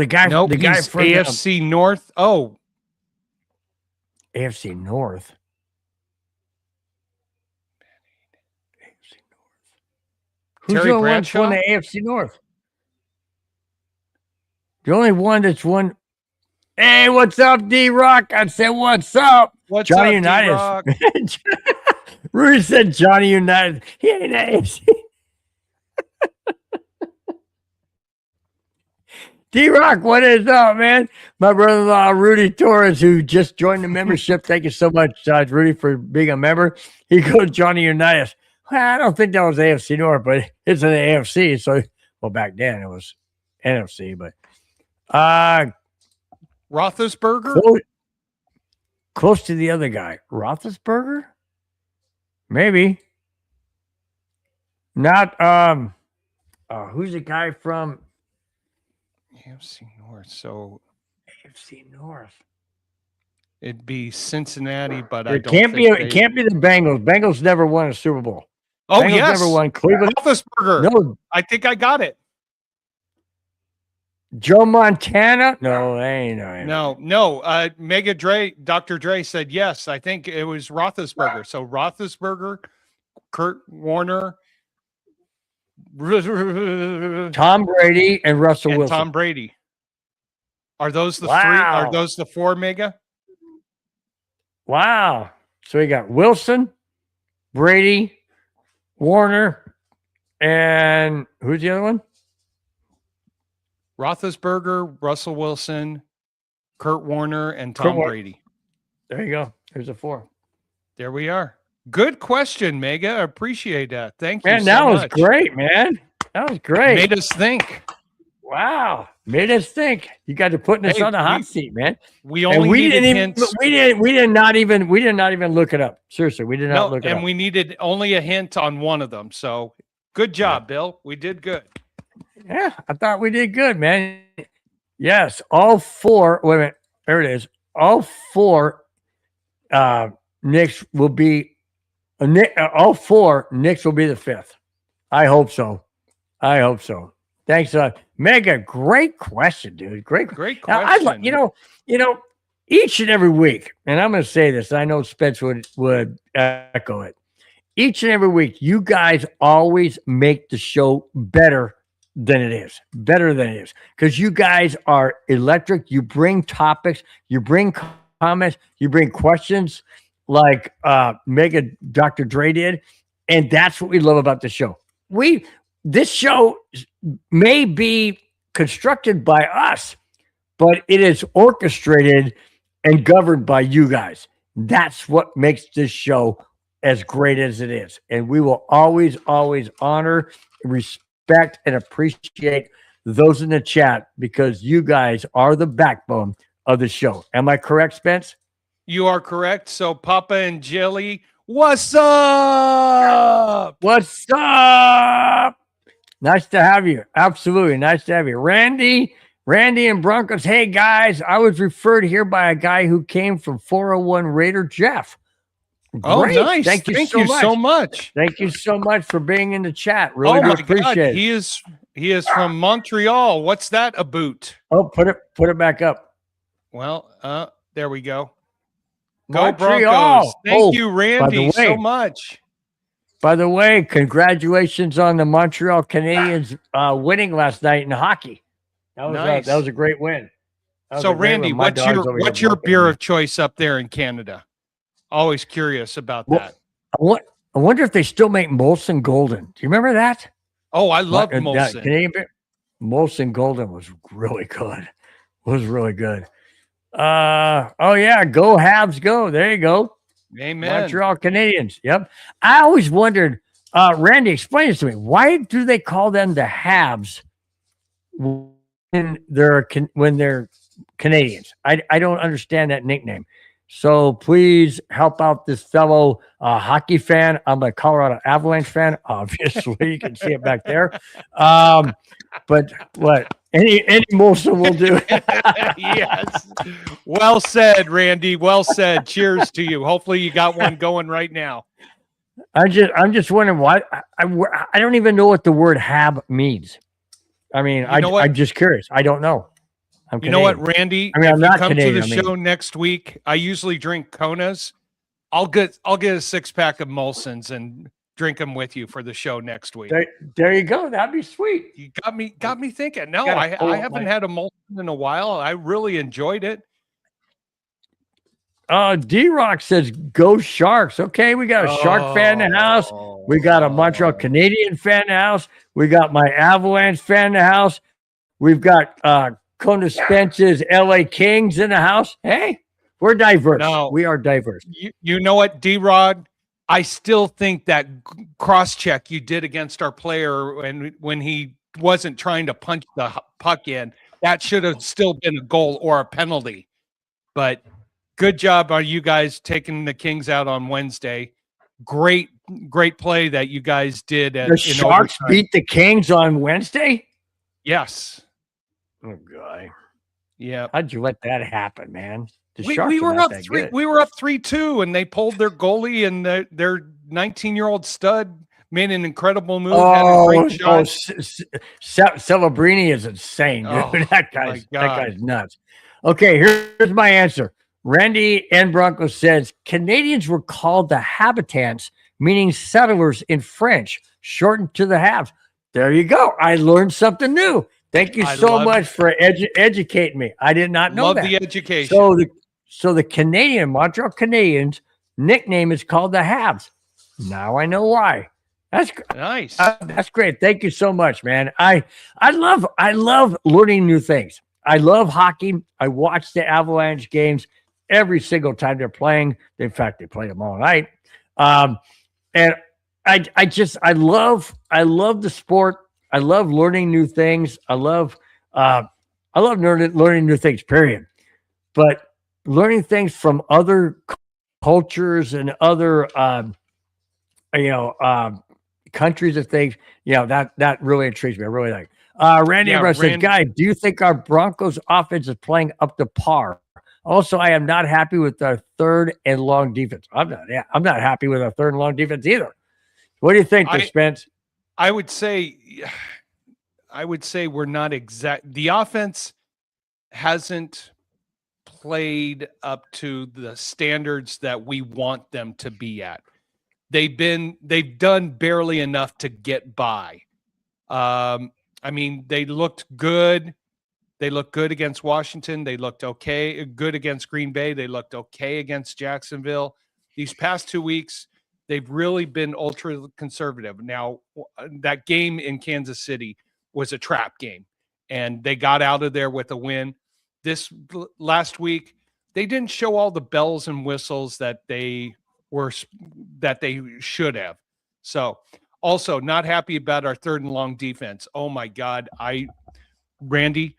guy. Nope, the guy he's from AFC North. Oh, AFC North. Who's Terry the only one that's Bradshaw? won the AFC North? The only one that's won. Hey, what's up, D-Rock? I said, what's up? What's Johnny up, Unitas. D-Rock? Rudy said Johnny Unitas. He ain't AFC. D-Rock, what is up, man? My brother-in-law, Rudy Torres, who just joined the membership. Thank you so much, Rudy, for being a member. He goes, Johnny Unitas. Well, I don't think that was AFC North, but it's an AFC. So, well, back then it was NFC, but Roethlisberger? Close to the other guy. Roethlisberger? Maybe. Not, who's the guy from AFC North? So AFC North. It'd be Cincinnati, but it can't be the Bengals. Bengals never won a Super Bowl. Oh, Bengals yes. never won. Cleveland. Roethlisberger. No. I think I got it. Joe Montana? No, ain't no. Mega Dre, Dr. Dre said yes. I think it was Roethlisberger. So Roethlisberger, Kurt Warner, Tom Brady and Russell and Wilson. Tom Brady. Are those the three? Wow. Are those the four, Mega? Wow. So we got Wilson, Brady, Warner, and who's the other one? Roethlisberger, Russell Wilson, Kurt Warner, and Tom Brady. There you go. There's a four. There we are. Good question, Mega. I appreciate that. Thank you. Man, that was great, man. That was great. Made us think. Wow. Made us think. You got to put us on the hot seat, man. We only needed hints. We did not even look it up. Seriously, we did not look it up. And we needed only a hint on one of them. So good job, Bill. We did good. Yeah, I thought we did good, man. Yes, all four. Wait a minute. There it is. All four Knicks will be all four Knicks will be the fifth. I hope so. Thanks, Mega. Great question, dude. Great question. Now, you know, each and every week, and I'm going to say this. I know Spence would echo it. Each and every week, you guys always make the show better than it is. Because you guys are electric. You bring topics. You bring comments. You bring questions like Mega Dr. Dre did. And that's what we love about the show. This show may be constructed by us, but it is orchestrated and governed by you guys. That's what makes this show as great as it is. And we will always, always honor, respect, and appreciate those in the chat because you guys are the backbone of the show. Am I correct, Spence? You are correct. So Papa and Jelly, what's up? What's up? Nice to have you. Absolutely. Nice to have you. Randy and Broncos. Hey, guys, I was referred here by a guy who came from 401 Raider Jeff. Great. Oh, nice. Thank you so much. Thank you so much for being in the chat. Really do appreciate it. He is from Montreal. What's that about? Oh, put it back up. Well, there we go. Go Montreal. Broncos. Thank you, Randy, so much. By the way, congratulations on the Montreal Canadiens winning last night in hockey. That was a great win. So, Randy, what's your beer of choice up there in Canada? Always curious about that. I wonder if they still make Molson Golden. Do you remember that? Oh, I love Molson. Canadian beer. Molson Golden was really good. Oh yeah, go Habs, go! There you go. Amen. Montreal Canadiens. Yep. I always wondered, Randy, explain this to me. Why do they call them the Habs when they're Canadians? I don't understand that nickname. So please help out this fellow hockey fan. I'm a Colorado Avalanche fan. Obviously, you can see it back there. But what? Any Molson will do. Yes. Well said, Randy. Well said. Cheers to you. Hopefully you got one going right now. I'm just wondering why. I don't even know what the word "hab" means. I mean, I'm just curious. I don't know. You know what, Randy? I mean, I'm not Canadian. Come to the show next week. I usually drink Konas. I'll get a 6-pack of Molsons and drink them with you for the show next week. There you go. That'd be sweet. You got me thinking. No, I haven't had a Molson in a while. I really enjoyed it. D-Rock says, go Sharks. Okay, we got a Shark fan in the house. We got a Montreal Canadian fan in the house. We got my Avalanche fan in the house. We've got Kona Spence's LA Kings in the house. Hey, we're diverse. No, we are diverse. You know what, D-Rod? I still think that cross-check you did against our player when he wasn't trying to punch the puck in, that should have still been a goal or a penalty. But good job on you guys taking the Kings out on Wednesday. Great play that you guys did. The Sharks beat the Kings on Wednesday? Yes. Oh, God. Yeah. How'd you let that happen, man? We were up 3-2, and they pulled their goalie, and their 19-year-old stud made an incredible move. Had a great shot. Celebrini is insane, dude. That guy's nuts. Okay, here's my answer. Randy and Bronco says Canadians were called the habitants, meaning settlers in French, shortened to the Habs. There you go. I learned something new. Thank you I so love much for educating me. I did not know love that. the education. So the Montreal Canadiens nickname is called the Habs. Now I know why. Nice. That's great. Thank you so much, man. I love learning new things. I love hockey. I watch the Avalanche games every single time they're playing. In fact, they play them all night. And I love the sport. I love learning new things. I love learning new things. Period. But learning things from other cultures and other you know countries and things, that really intrigues me. I really like. Randy Yeah, Abrams says, "Guy, do you think our Broncos offense is playing up to par? Also, I am not happy with our third and long defense. I'm not happy with our third and long defense either. What do you think, there, Spence? I would say we're not exact. The offense hasn't played up to the standards that we want them to be at. They've done barely enough to get by. I mean, they looked good. They looked good against Washington. They looked okay, good against Green Bay. They looked okay against Jacksonville. These past 2 weeks, they've really been ultra conservative. Now, that game in Kansas City was a trap game, and they got out of there with a win. This last week, they didn't show all the bells and whistles that they should have. So, also not happy about our third and long defense. Oh my God, Randy,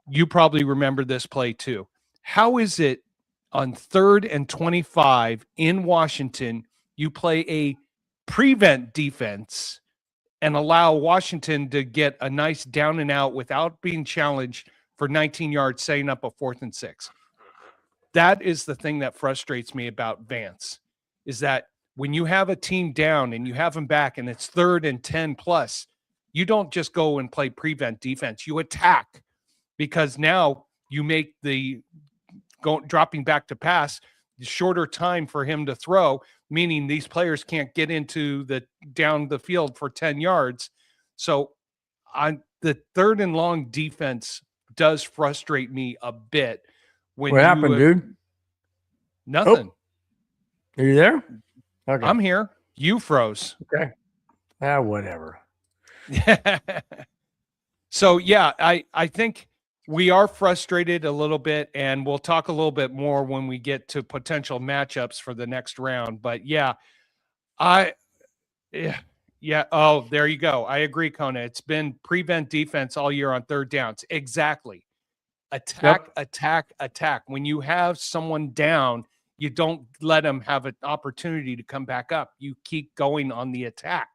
you probably remember this play too. How is it on 3rd and 25 in Washington, you play a prevent defense and allow Washington to get a nice down and out without being challenged for 19 yards, setting up a 4th and 6? That is the thing that frustrates me about Vance, is that when you have a team down and you have them back and it's 3rd and 10 plus, you don't just go and play prevent defense. You attack, because now you make the dropping back to pass shorter time for him to throw, meaning these players can't get into down the field for 10 yards. So on the 3rd and long defense does frustrate me a bit. What happened, dude? Nothing. Oh. Are you there? Okay. I'm here. You froze. Okay. Whatever. So yeah, I think we are frustrated a little bit, and we'll talk a little bit more when we get to potential matchups for the next round. But yeah. Oh, there you go. I agree, Kona. It's been prevent defense all year on 3rd downs. Exactly. Attack, attack. When you have someone down, you don't let them have an opportunity to come back up. You keep going on the attack.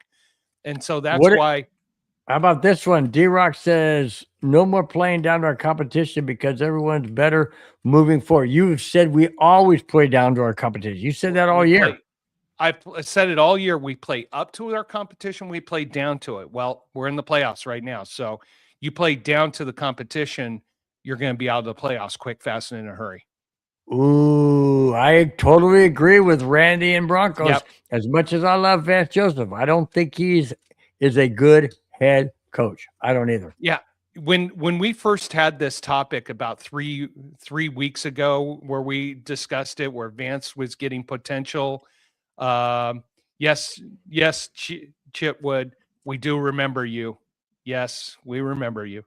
And so that's why. How about this one? D-Rock says, no more playing down to our competition because everyone's better moving forward. You've said we always play down to our competition. You said that all year. I've said it all year. We play up to our competition. We play down to it. Well, we're in the playoffs right now. So you play down to the competition, you're going to be out of the playoffs quick, fast, and in a hurry. Ooh, I totally agree with Randy and Broncos. Yep. As much as I love Vance Joseph, I don't think is a good head coach. I don't either. Yeah. When we first had this topic about three weeks ago, where we discussed it, where Vance was getting potential. Yes, Chitwood, we do remember you. Yes, we remember you.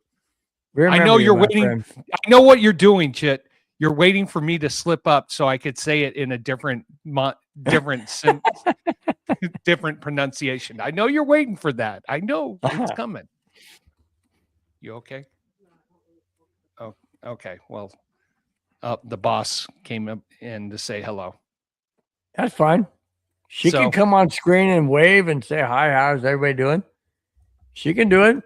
I know you're waiting. Friend. I know what you're doing, Chit. You're waiting for me to slip up so I could say it in a different different pronunciation. I know you're waiting for that. I know it's coming. You okay? Oh, okay. Well, the boss came up in to say hello. That's fine. She can come on screen and wave and say, hi, how's everybody doing? She can do it.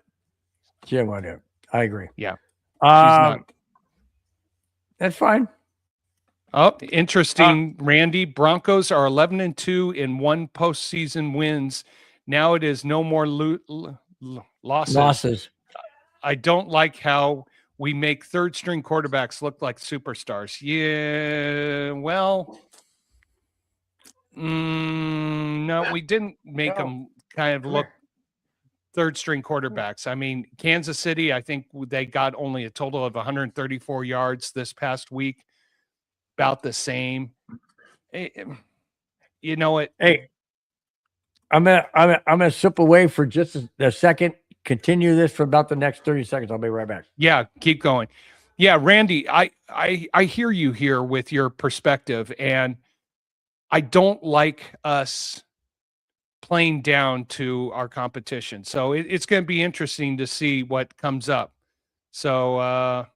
She didn't want to do it. I agree. Yeah. She's not. That's fine. Oh, interesting, Randy. Broncos are 11-2 in 1 postseason wins. Now it is no more losses. I don't like how we make 3rd-string quarterbacks look like superstars. Yeah, well, no, we didn't make them kind of look third string quarterbacks. I mean, Kansas City, I think they got only a total of 134 yards this past week, about the same. You know what? Hey, I'm gonna slip away for just a second. Continue this for about the next 30 seconds. I'll be right back. Yeah, keep going. Yeah, Randy, I hear you here with your perspective, and I don't like us playing down to our competition. So it's going to be interesting to see what comes up. So,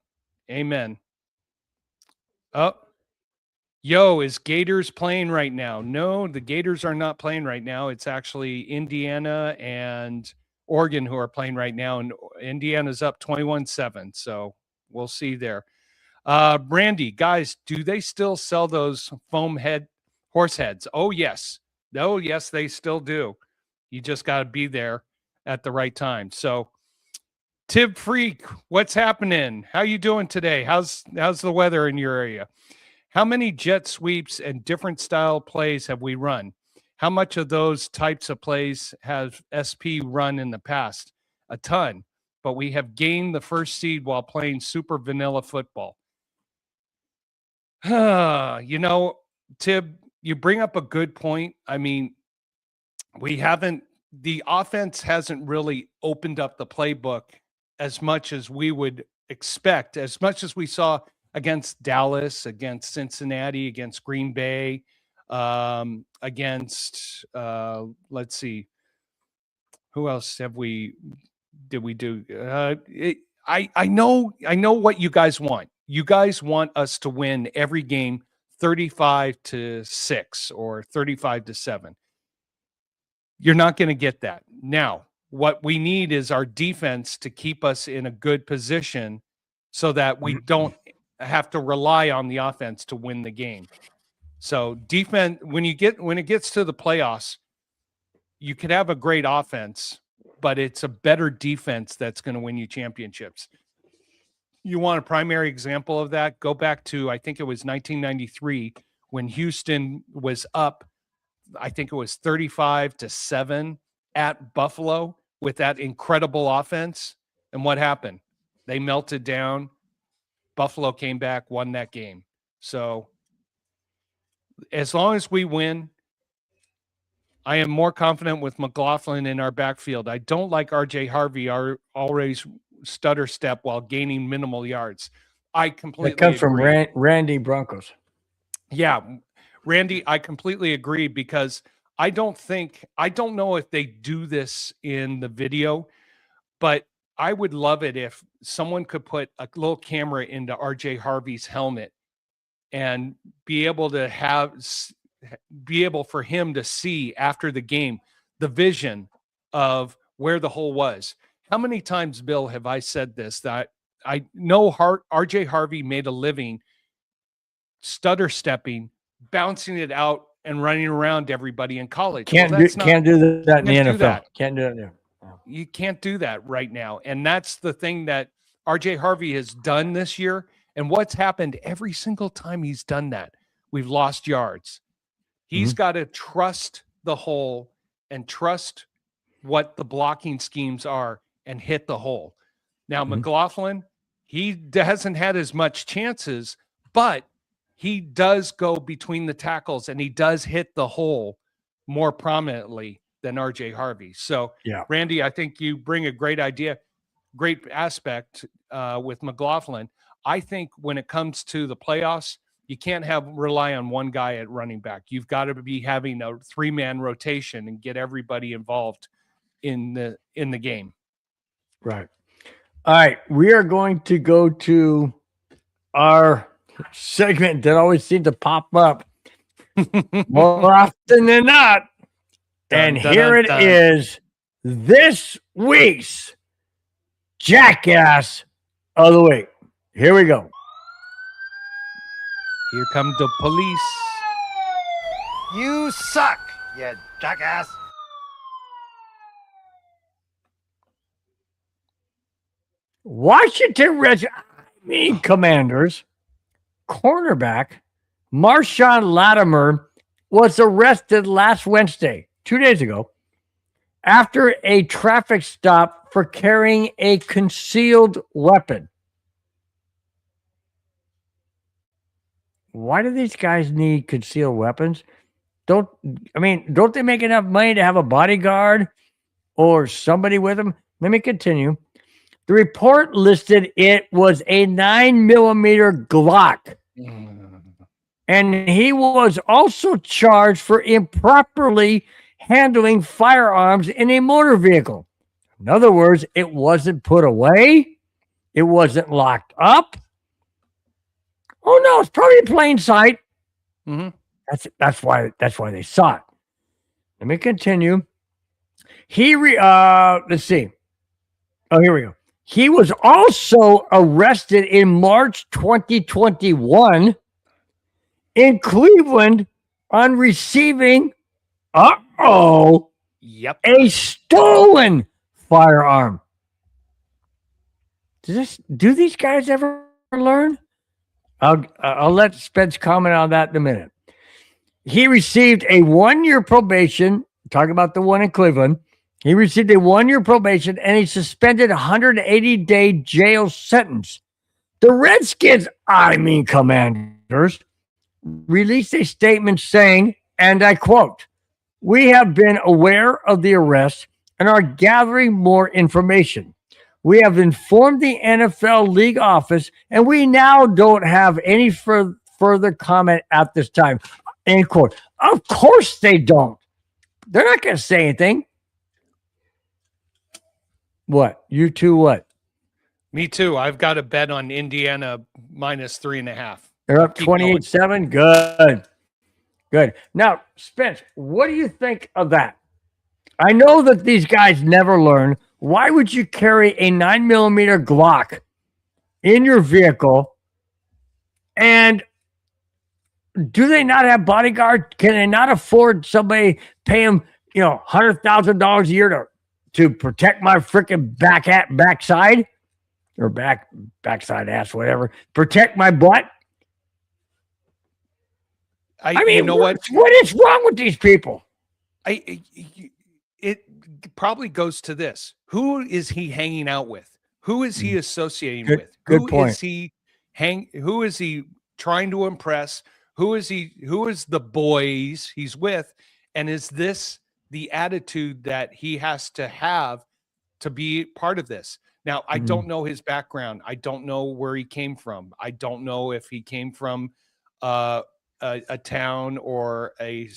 amen. Oh, yo, is Gators playing right now? No, the Gators are not playing right now. It's actually Indiana and Oregon who are playing right now, and Indiana's up 21-7. So we'll see there. Brandy, guys, do they still sell those foam horse heads? Oh, yes. Oh, yes, they still do. You just got to be there at the right time. So, Tib Freak, what's happening? How you doing today? How's the weather in your area? How many jet sweeps and different style plays have we run? How much of those types of plays have SP run in the past? A ton, but we have gained the first seed while playing super vanilla football. You know, Tib, you bring up a good point. I mean, the offense hasn't really opened up the playbook as much as we would expect, as much as we saw against Dallas, against Cincinnati, against Green Bay, against, let's see, who else did we do? I know what you guys want. You guys want us to win every game 35-6 or 35-7. You're not going to get that. Now, what we need is our defense to keep us in a good position so that we don't have to rely on the offense to win the game. So defense, when it gets to the playoffs, you could have a great offense, but it's a better defense that's going to win you championships. You want a primary example of that? Go back to, I think it was 1993 when Houston was up, I think it was 35-7 at Buffalo with that incredible offense. And what happened? They melted down. Buffalo came back, won that game. So as long as we win, I am more confident with McLaughlin in our backfield. I don't like RJ Harvey always stutter step while gaining minimal yards. I completely That comes from agree. Randy Broncos. Yeah, Randy, I completely agree because I don't know if they do this in the video, but I would love it if someone could put a little camera into RJ Harvey's helmet and be able for him to see after the game the vision of where the hole was. How many times, Bill, have I said this, that I know RJ Harvey made a living stutter stepping, bouncing it out and running around everybody in college. Can't do that in the NFL. Can't do that now. You can't do that right now. And that's the thing that RJ Harvey has done this year. And what's happened every single time he's done that, we've lost yards. He's got to trust the hole and trust what the blocking schemes are and hit the hole. Now, McLaughlin, he hasn't had as much chances, but he does go between the tackles and he does hit the hole more prominently than RJ Harvey. So, yeah, Randy, I think you bring a great idea, great aspect with McLaughlin. I think when it comes to the playoffs, you can't rely on one guy at running back. You've got to be having a 3-man rotation and get everybody involved in the game. Right. All right. We are going to go to our segment that always seems to pop up more often than not. And here it is, this week's Jackass of the Week. Here we go. Here come the police. You suck, you jackass. Washington Commanders cornerback Marshawn Latimer was arrested last Wednesday, 2 days ago, after a traffic stop for carrying a concealed weapon. Why do these guys need concealed weapons? Don't they make enough money to have a bodyguard or somebody with them? Let me continue. The report listed it was a 9mm Glock. And he was also charged for improperly handling firearms in a motor vehicle. In other words, it wasn't put away. It wasn't locked up. Oh no, it's probably in plain sight. Mm-hmm. That's why they saw it. Let me continue. Let's see. Oh, here we go. He was also arrested in March 2021 in Cleveland on receiving Yep. a stolen firearm. Do these guys ever learn? I'll let Spence comment on that in a minute. He received a 1-year probation. Talk about the one in Cleveland. He received a 1-year probation and a suspended 180-day jail sentence. The Redskins, Commanders, released a statement saying, and I quote, "We have been aware of the arrest and are gathering more information. We have informed the NFL league office, and we now don't have any further comment at this time." End quote. Of course they don't. They're not going to say anything. What? You two what? Me too. I've got a bet on Indiana -3.5. They're up 28-7. Good. Now, Spence, what do you think of that? I know that these guys never learn. Why would you carry a 9mm Glock in your vehicle? And do they not have bodyguard? Can they not afford somebody pay them, $100,000 a year to protect my freaking backside or backside ass, whatever? Protect my butt. You know what is wrong with these people? It probably goes to this. Who is he hanging out with? Who is he associating with? Good point. Who is he trying to impress? Who is the boys he's with? And is this the attitude that he has to have to be part of this? Now, I don't know his background. I don't know where he came from. I don't know if he came from a town or a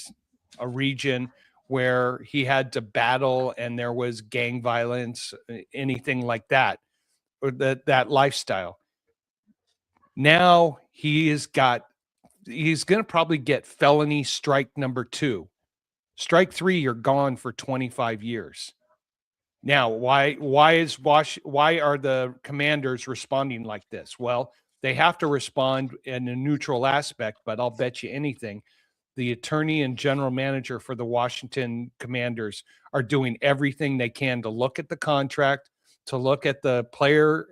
region where he had to battle and there was gang violence, anything like that, or that lifestyle. Now he's going to probably get felony strike number 2. Strike 3, you're gone for 25 years. Now, why are the Commanders responding like this? Well, they have to respond in a neutral aspect, but I'll bet you anything, the attorney and general manager for the Washington Commanders are doing everything they can to look at the contract, to look at the player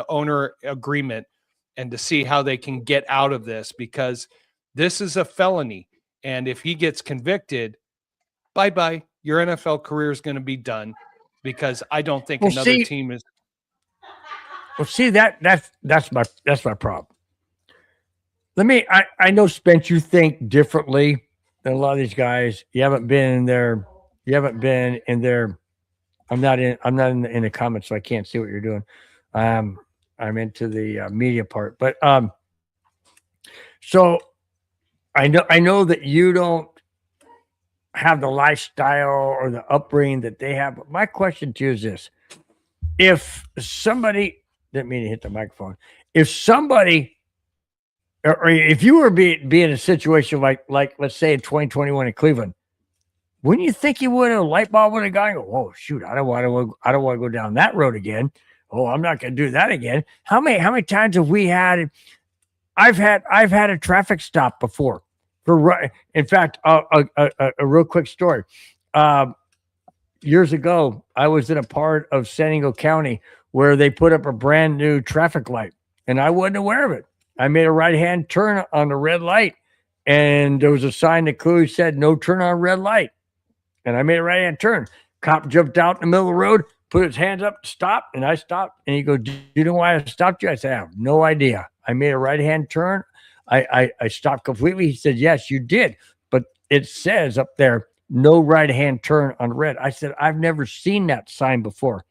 owner agreement, and to see how they can get out of this, because this is a felony. And if he gets convicted, bye-bye, your NFL career is going to be done, because I don't think another team is. Well, see, that's my problem. I know, Spence, you think differently than a lot of these guys. You haven't been in there. I'm not in the comments, so I can't see what you're doing. I'm into the media part, but so I know that you don't have the lifestyle or the upbringing that they have. But my question to you is this: if somebody didn't mean to hit the microphone, if somebody, or if you were be in a situation like let's say in 2021 in Cleveland, wouldn't you think you would have, a light bulb would have gone, "Oh shoot, I don't want to go down that road again. Oh, I'm not going to do that again." How many times have we had? I've had a traffic stop before. In fact, a real quick story. Years ago, I was in a part of San Diego County where they put up a brand new traffic light, and I wasn't aware of it. I made a right-hand turn on the red light, and there was a sign that clearly said "No turn on red light," and I made a right-hand turn. Cop jumped out in the middle of the road, put his hands up, stop, and I stopped. And he goes, "Do you know why I stopped you?" I said, "I have no idea. I made a right-hand turn. I stopped completely." He said, "Yes, you did. But it says up there, no right-hand turn on red." I said, "I've never seen that sign before."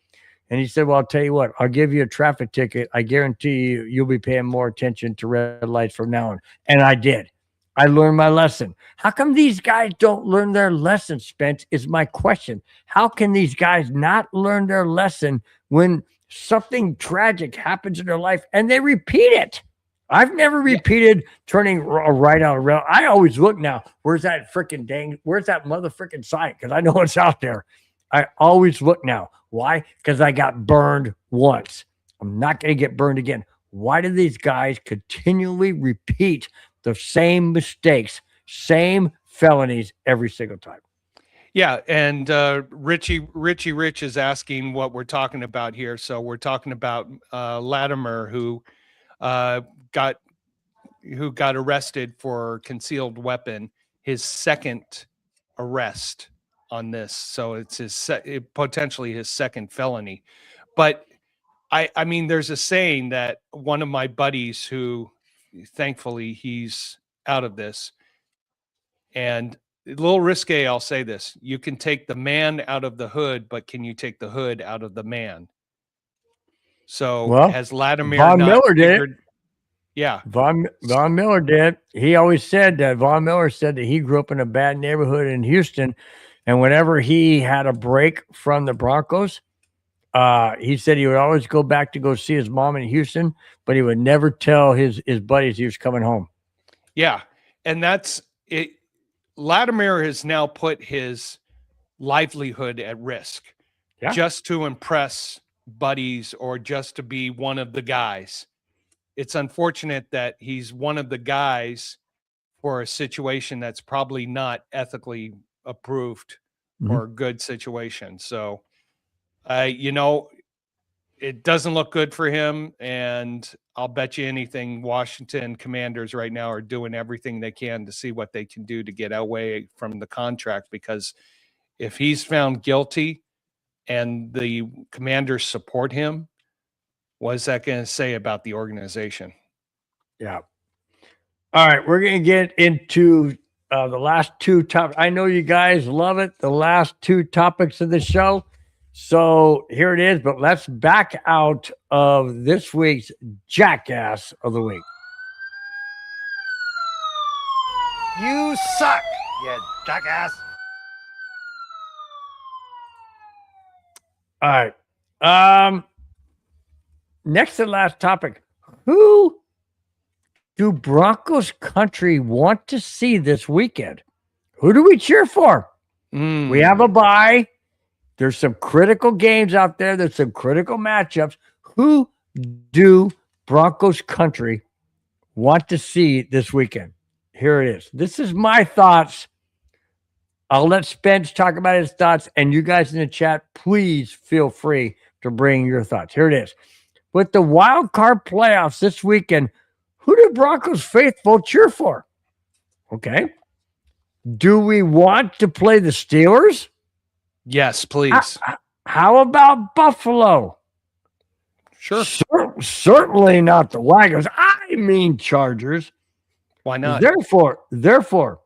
And he said, "Well, I'll tell you what, I'll give you a traffic ticket. I guarantee you'll be paying more attention to red lights from now on." And I did. I learned my lesson. How come these guys don't learn their lesson, Spence, is my question. How can these guys not learn their lesson when something tragic happens in their life and they repeat it? I've never repeated turning right out of rail. I always look now, where's that mother freaking sign? Because I know it's out there. I always look now. Why? Because I got burned once. I'm not going to get burned again. Why do these guys continually repeat the same mistakes, same felonies every single time? Yeah, and Richie Rich is asking what we're talking about here. So we're talking about Latimer, who got arrested for concealed weapon, his second arrest on this. So it's potentially his second felony. But I mean, there's a saying that one of my buddies, who thankfully he's out of this, and a little risque, I'll say this: you can take the man out of the hood, but can you take the hood out of the man? So has Latimer Von not Miller did figured? Yeah, Von Miller did. He always said that. Von Miller said that he grew up in a bad neighborhood in Houston, and whenever he had a break from the Broncos, he said he would always go back to go see his mom in Houston, but he would never tell his buddies he was coming home. Yeah, and that's it. Latimer has now put his livelihood at risk just to impress buddies or just to be one of the guys. It's unfortunate that he's one of the guys for a situation that's probably not ethically approved or a good situation. So, it doesn't look good for him. And I'll bet you anything, Washington Commanders right now are doing everything they can to see what they can do to get away from the contract, because if he's found guilty and the Commanders support him, what is that going to say about the organization? Yeah. All right. We're going to get into the last two topics. I know you guys love it. The last two topics of the show. So here it is, but let's back out of this week's Jackass of the Week. You suck, you jackass. All right. Next to last topic. Who do Broncos country want to see this weekend? Who do we cheer for? We have a bye. There's some critical games out there. There's some critical matchups. Who do Broncos country want to see this weekend? Here it is. This is my thoughts. I'll let Spence talk about his thoughts, and you guys in the chat, please feel free to bring your thoughts. Here it is. With the wild card playoffs this weekend, who do Broncos faithful cheer for? Okay. Do we want to play the Steelers? Yes, please. How about Buffalo? Sure. Certainly not the Wagons. I mean Chargers. Why not? Therefore,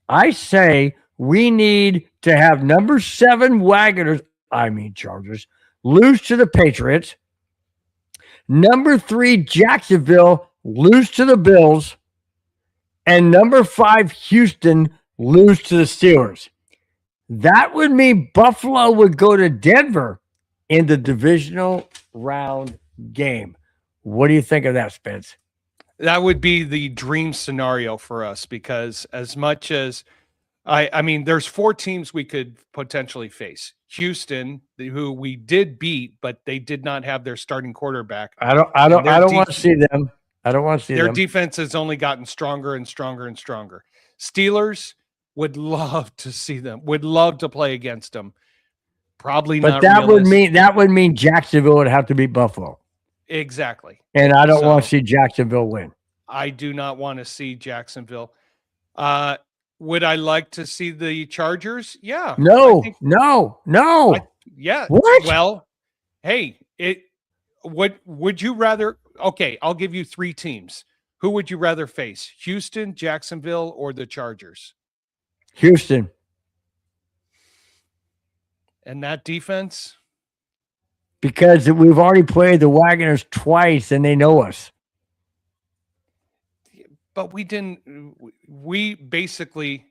I say we need to have number 7 Wagoners, I mean Chargers, lose to the Patriots. Number 3 Jacksonville lose to the Bills. And number 5 Houston lose to the Steelers. That would mean Buffalo would go to Denver in the divisional round game. What do you think of that, Spence? That would be the dream scenario for us, because as much as I mean, there's 4 teams we could potentially face. Houston, who we did beat, but they did not have their starting quarterback. I don't want to see them. I don't want to see their them. defense has only gotten stronger and stronger and stronger. Steelers would love to see them. Would love to play against them. Probably but not. But that would mean Jacksonville would have to beat Buffalo. Exactly. And I don't want to see Jacksonville win. I do not want to see Jacksonville. Would I like to see the Chargers? Yeah. No, I think, no. yeah. What? Well, hey, would you rather? Okay, I'll give you 3 teams. Who would you rather face? Houston, Jacksonville, or the Chargers? Houston. And that defense? Because we've already played the Wagoners twice and they know us. But we basically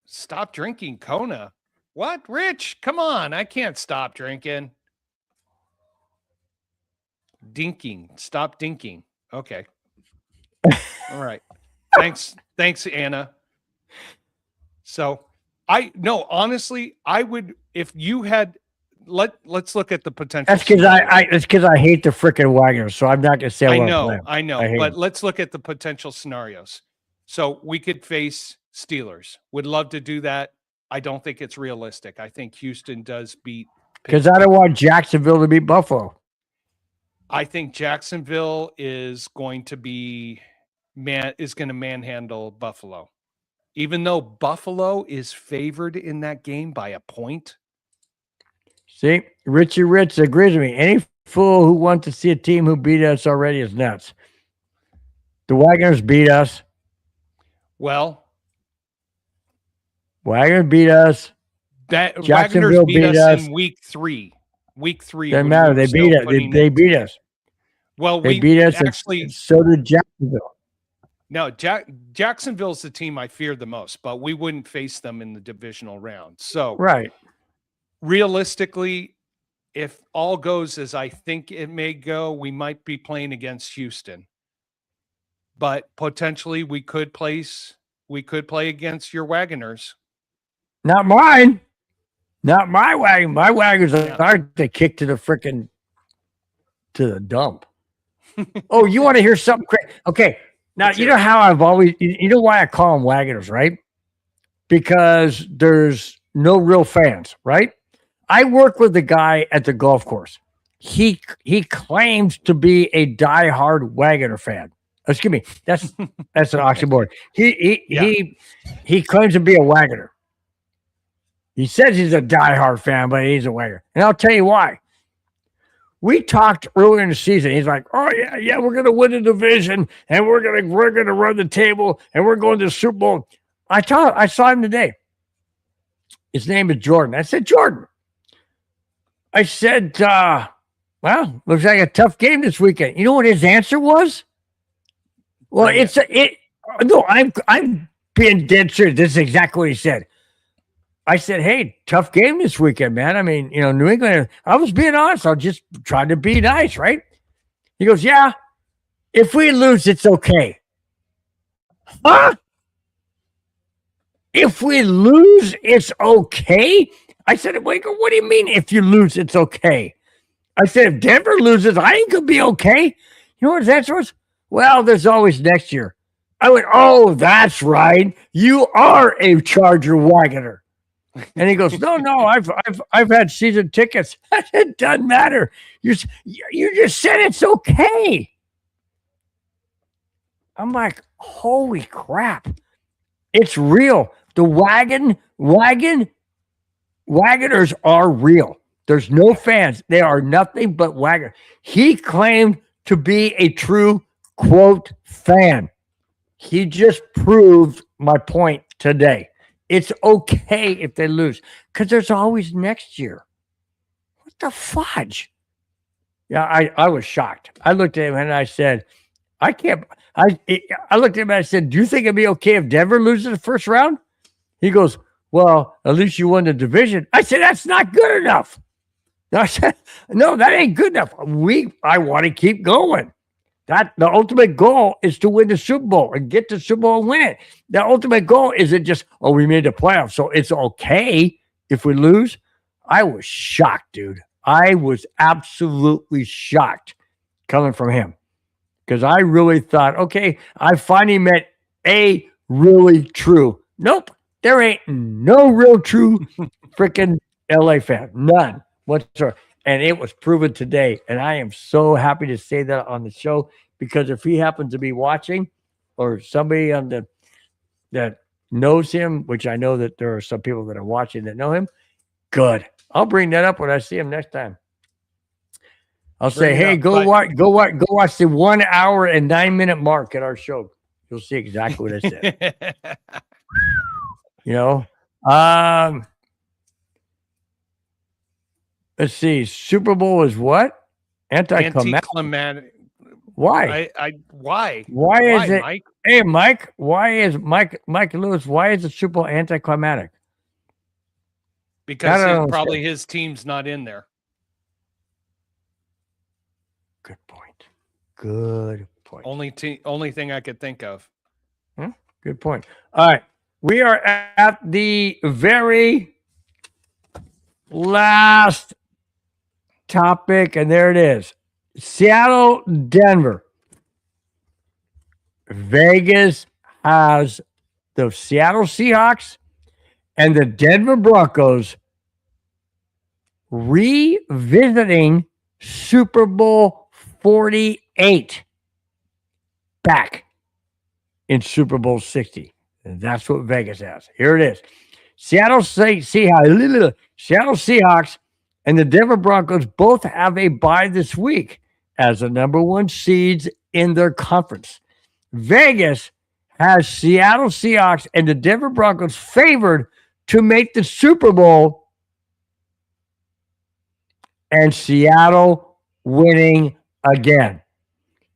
stopped drinking Kona. What? Rich, come on. I can't stop drinking. Dinking. Stop dinking. Okay. All right. Thanks, Anna. So honestly, I would, if you had, let's look at the potential. That's because I hate the freaking Wagoners, so I'm not gonna say I I know, but let's look at the potential scenarios. So we could face Steelers. Would love to do that. I don't think it's realistic. I think Houston does beat, because I don't want Jacksonville to beat Buffalo. I think Jacksonville is going to manhandle Buffalo. Even though Buffalo is favored in that game by a point. See, Richie Rich agrees with me. Any fool who wants to see a team who beat us already is nuts. The Wagoners beat us. Well, Wagoners beat us. Jacksonville beat us in week 3. Week 3. Doesn't matter. They beat us. They beat us. Well, they beat us. Actually, so did Jacksonville. No, Jacksonville's the team I fear the most, but we wouldn't face them in the divisional round. So, right. Realistically, if all goes as I think it may go, we might be playing against Houston. But potentially we could play against your Wagoners. Not mine. Not my wagon. My wagons aren't the kick to the dump. Oh, you want to hear something crazy? Okay. Now, you know how I've always, you know why I call them Wagoners, right? Because there's no real fans, right? I work with the guy at the golf course. He claims to be a diehard Wagoner fan. Excuse me, that's an oxymoron. He claims to be a Wagoner. He says he's a diehard fan, but he's a Wagoner. And I'll tell you why. We talked earlier in the season. He's like, "Oh yeah, we're gonna win the division, and we're gonna run the table, and we're going to the Super Bowl." I saw him today. His name is Jordan. I said, "Jordan." I said, "Well, looks like a tough game this weekend." You know what his answer was? Well, no, I'm being dead serious. This is exactly what he said. I said, "Hey, tough game this weekend, man. I mean, New England." I was being honest. I was just trying to be nice, right? He goes, "Yeah, if we lose, it's okay." Huh? If we lose, it's okay? I said, "Wait, what do you mean if you lose, it's okay?" I said, "If Denver loses, I ain't going to be okay." You know what his answer was? "Well, there's always next year." I went, "Oh, that's right. You are a Charger Wagoner." And he goes, No, I've had season tickets. It doesn't matter. You just said it's okay." I'm like, holy crap. It's real. The Wagoners are real. There's no fans. They are nothing but Wagoner. He claimed to be a true, quote, fan. He just proved my point today. It's okay if they lose because there's always next year. What the fudge? Yeah, I was shocked. I looked at him and I said, I can't. I looked at him and I said, "Do you think it'd be okay if Denver loses the first round?" He goes, "Well, at least you won the division." I said, "That's not good enough." I said, "No, that ain't good enough. I want to keep going. The ultimate goal is to win the Super Bowl and get the Super Bowl and win it. The ultimate goal isn't just, we made the playoffs, so it's okay if we lose." I was shocked, dude. I was absolutely shocked coming from him because I really thought, okay, I finally met a really true. Nope, there ain't no real true freaking LA fan. None whatsoever. And it was proven today. And I am so happy to say that on the show because if he happens to be watching or somebody on that knows him, which I know that there are some people that are watching that know him, good. I'll bring that up when I see him next time. I'll say, hey, go watch the 1 hour and 9 minute mark at our show. You'll see exactly what I said. You know, let's see. Super Bowl is what? Anticlimactic. Why? Why? Why is it? Mike? Hey, Mike. Why is Mike Lewis? Why is the Super Bowl anticlimactic? Because probably his team's not in there. Good point. Good point. Only thing I could think of. Good point. All right. We are at the very last topic, and there it is. Seattle, Denver. Vegas has the Seattle Seahawks and the Denver Broncos revisiting Super Bowl 48 back in Super Bowl 60. And that's what Vegas has. Here it is. Seattle Seahawks and the Denver Broncos both have a bye this week as the number one seeds in their conference. Vegas has Seattle Seahawks and the Denver Broncos favored to make the Super Bowl, and Seattle winning again.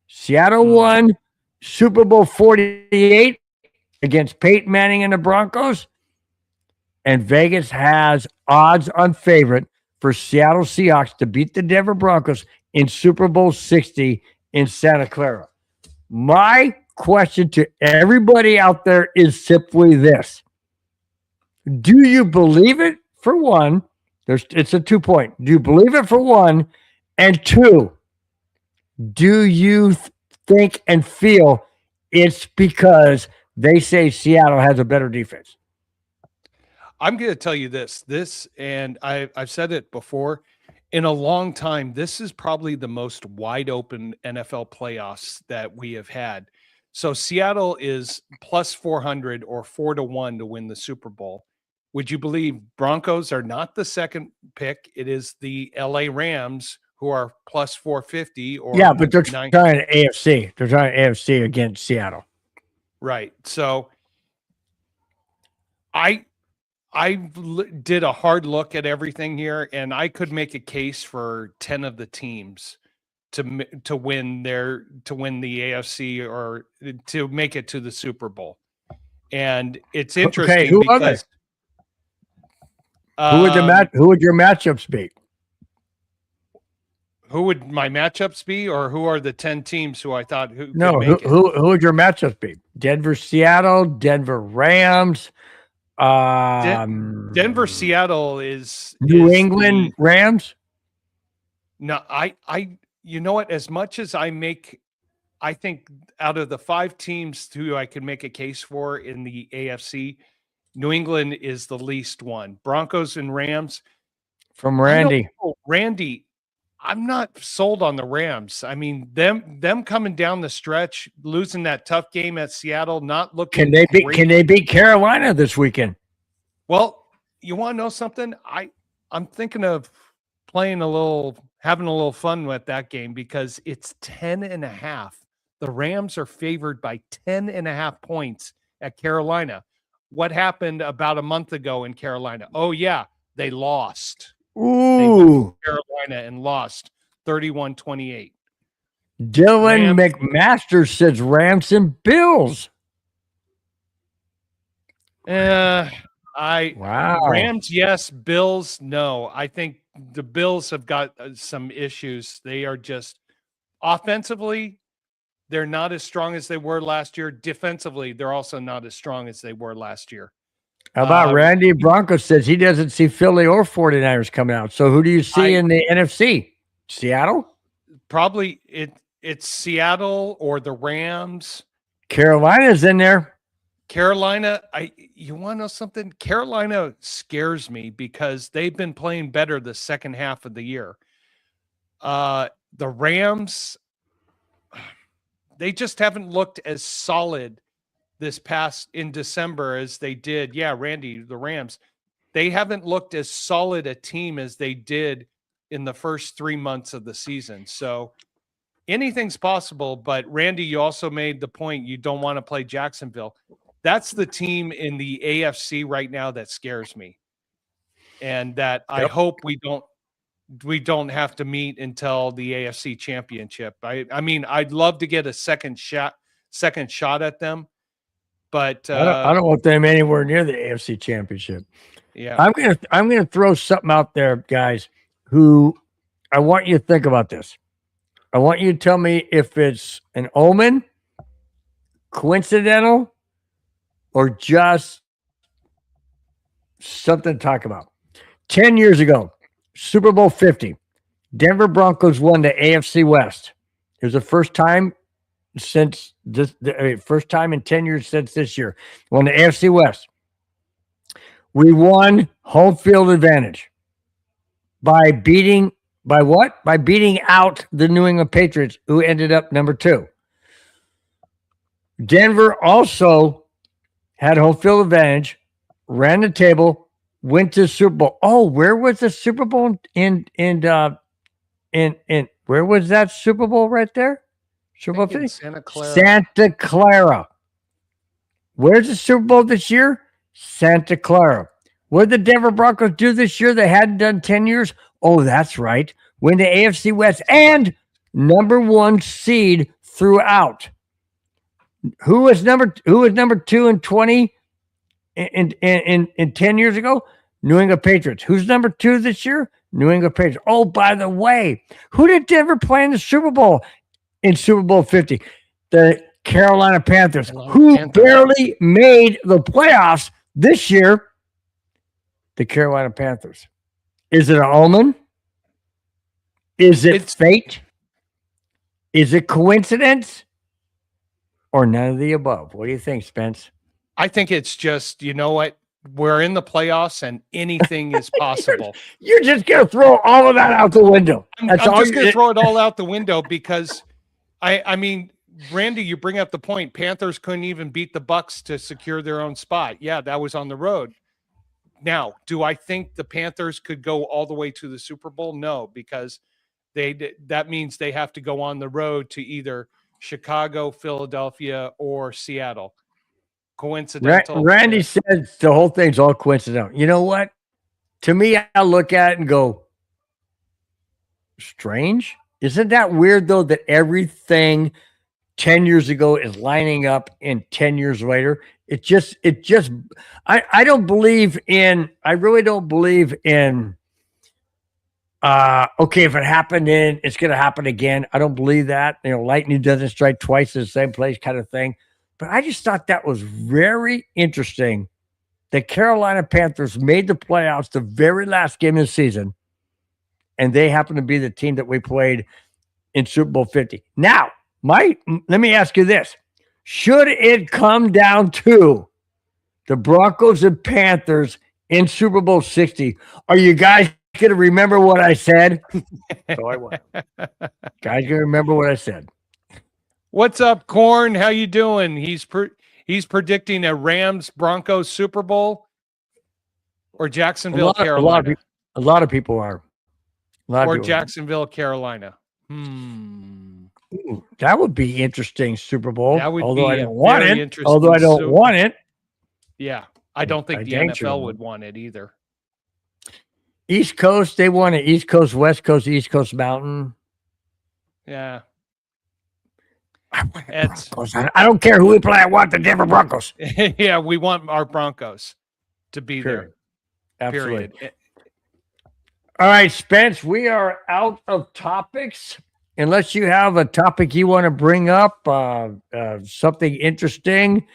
Seattle won Super Bowl 48 against Peyton Manning and the Broncos, and Vegas has odds on favorite for Seattle Seahawks to beat the Denver Broncos in Super Bowl 60 in Santa Clara. My question to everybody out there is simply this. Do you believe it, for one? It's a 2 point. Do you believe it, for one? And two, do you think and feel it's because they say Seattle has a better defense? I'm going to tell you this, and I've said it before, in a long time, this is probably the most wide open NFL playoffs that we have had. So Seattle is plus 400 or 4-1 to win the Super Bowl. Would you believe Broncos are not the second pick? It is the LA Rams who are plus 450. Or yeah, but they're trying AFC. They're trying AFC against Seattle. Right. So I did a hard look at everything here, and I could make a case for 10 of the teams to win the AFC or to make it to the Super Bowl. And it's interesting. Okay, who are they? Who would your matchups be? Who would my matchups be, or who are the 10 teams who I thought who would your matchups be? Denver, Seattle, Denver Rams. Denver, Seattle is New England Rams. No, you know what? As much as I think out of the 5 teams who I could make a case for in the AFC, New England is the least one. Broncos and Rams. From Randy. Randy, I'm not sold on the Rams. I mean, them coming down the stretch, losing that tough game at Seattle, not looking. Can they beat Carolina this weekend? Well, you want to know something? I'm thinking of having a little fun with that game because it's 10.5. The Rams are favored by 10.5 points at Carolina. What happened about a month ago in Carolina? Oh yeah, they lost. Ooh. They went to Carolina and lost 31-28. Dylan McMaster says Rams and Bills. Rams, yes. Bills, no. I think the Bills have got some issues. They are just offensively, they're not as strong as they were last year. Defensively, they're also not as strong as they were last year. How about Randy Bronco says he doesn't see Philly or 49ers coming out. So who do you see in the NFC? Seattle? Probably it's Seattle or the Rams. Carolina's in there. Carolina, you want to know something? Carolina scares me because they've been playing better the second half of the year. The Rams, they just haven't looked as solid this past in December as they did. Yeah, Randy, the Rams, they haven't looked as solid a team as they did in the first 3 months of the season. So anything's possible. But Randy, you also made the point you don't want to play Jacksonville. That's the team in the AFC right now that scares me, and that I hope we don't have to meet until the AFC Championship. I mean, I'd love to get a second shot at them, but I don't want them anywhere near the AFC Championship. yeah, I'm gonna throw something out there, guys. Who I want you to think about this. I want you to tell me if it's an omen, coincidental, or just something to talk about. 10 years ago, Super Bowl 50, Denver Broncos won the AFC West. It was the first time since this, first time in 10 years since this year, won the AFC West. We won home field advantage by beating out the New England Patriots, who ended up number 2. Denver also had home field advantage, ran the table, went to the Super Bowl. Oh, where was the Super Bowl in where was that Super Bowl right there? Super Bowl 50? Santa Clara. Santa Clara. Where's the Super Bowl this year? Santa Clara. What did the Denver Broncos do this year they hadn't done 10 years? Oh, that's right. Win the AFC West and number 1 seed throughout. Who was number 2 in 20 in 10 years ago? New England Patriots. Who's number 2 this year? New England Patriots. Oh, by the way, who did Denver play in the Super Bowl in Super Bowl 50? The Carolina Panthers, who barely made the playoffs this year. The Carolina Panthers. Is it an omen? Is it fate? Is it coincidence? Or none of the above? What do you think, Spence? I think it's just, you know what? We're in the playoffs and anything is possible. You're just going to throw all of that out the window. I'm just going to throw it all out the window because, I mean, Randy, you bring up the point. Panthers couldn't even beat the Bucs to secure their own spot. Yeah, that was on the road. Now, do I think the Panthers could go all the way to the Super Bowl? No, because that means they have to go on the road to either Chicago, Philadelphia, or Seattle. Coincidental. Randy said the whole thing's all coincidental. You know what? To me, I look at it and go, strange. Isn't that weird, though, that everything 10 years ago is lining up in 10 years later? I don't believe in, I really don't believe in, okay, if it happened then it's going to happen again. I don't believe that. You know, lightning doesn't strike twice in the same place kind of thing. But I just thought that was very interesting. The Carolina Panthers made the playoffs the very last game of the season, and they happen to be the team that we played in Super Bowl 50. Now, let me ask you this. Should it come down to the Broncos and Panthers in Super Bowl 60, are you guys going to remember what I said? So I will. Guys going to remember what I said. What's up, Corn? How you doing? He's predicting a Rams Broncos Super Bowl or Jacksonville, Carolina. A lot of people are. Or Jacksonville, Carolina. Ooh, that would be interesting, Super Bowl. That would although be I don't want it. Although I don't want it. Yeah, I don't think the NFL would want it either. East Coast, they want it. East Coast, West Coast, East Coast Mountain. Yeah. I don't care who we play. I want the Denver Broncos. Yeah, we want our Broncos to be there. Absolutely. Period. All right, Spence, we are out of topics. Unless you have a topic you want to bring up, something interesting,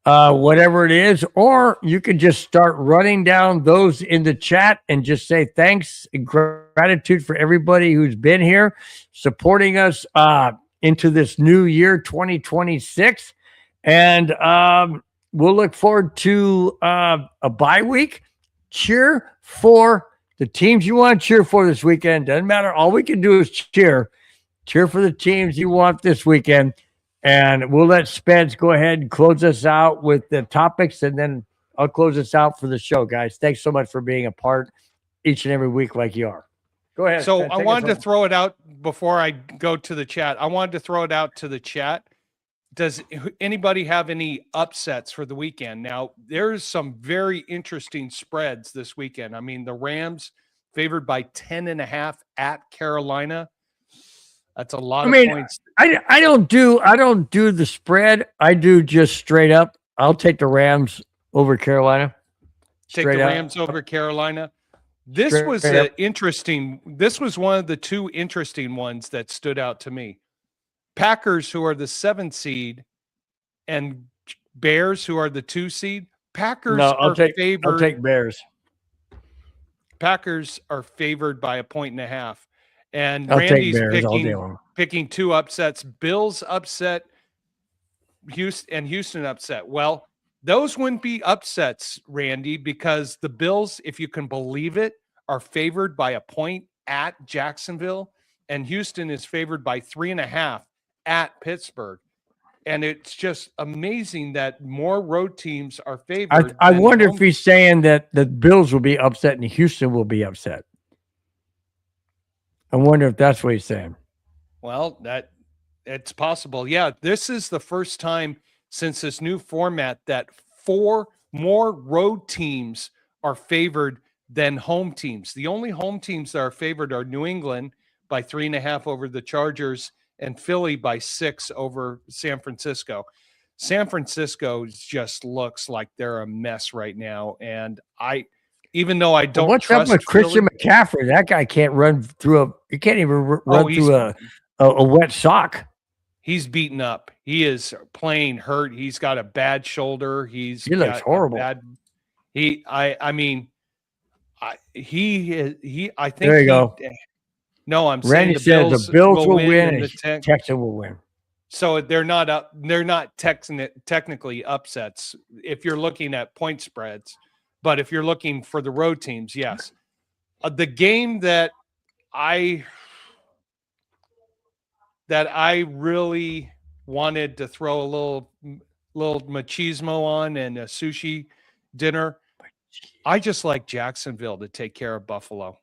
whatever it is, or you can just start running down those in the chat and just say thanks and gratitude for everybody who's been here supporting us into this new year, 2026. And we'll look forward to a bye week. Cheer for the teams you want to cheer for this weekend. Doesn't matter. All we can do is cheer. Cheer for the teams you want this weekend. And we'll let Spence go ahead and close us out with the topics, and then I'll close us out for the show, guys. Thanks so much for being a part each and every week like you are. Go ahead. So Spence, I take us wanted to home. throw it out before I go to the chat. I wanted to throw it out to the chat. Does anybody have any upsets for the weekend? Now, there's some very interesting spreads this weekend. I mean, the Rams favored by 10.5 at Carolina. That's a lot of points. I don't do the spread. I do just straight up. I'll take the Rams over Carolina. Take the Rams over Carolina. This Straight was up. interesting. This was one of the two interesting ones that stood out to me. Packers, who are the 7th seed, and Bears, who are the 2 seed. Packers I'll take Bears. Packers are favored by 1.5. And I'll Randy's take Bears all day long. picking 2 upsets. Bills upset, Houston upset. Well, those wouldn't be upsets, Randy, because the Bills, if you can believe it, are favored by 1 point at Jacksonville, and Houston is favored by 3.5 at Pittsburgh. And it's just amazing that more road teams are favored. I wonder if he's saying that the Bills will be upset and Houston will be upset. I wonder if that's what he's saying. Well, it's possible. Yeah, this is the first time since this new format that 4 more road teams are favored than home teams. The only home teams that are favored are New England by 3.5 over the Chargers and Philly by 6 over San Francisco. San Francisco just looks like they're a mess right now. And even though I don't What's trust up with Christian Philly, McCaffrey? That guy can't run through he can't even run through a wet sock. He's beaten up. He is playing hurt. He's got a bad shoulder. He looks horrible. I think There you go. No, I'm Randy saying says the Bills will win and and Texans will win. So they're not technically upsets if you're looking at point spreads, but if you're looking for the road teams, yes. The game that I really wanted to throw a little machismo on and a sushi dinner, I just like Jacksonville to take care of Buffalo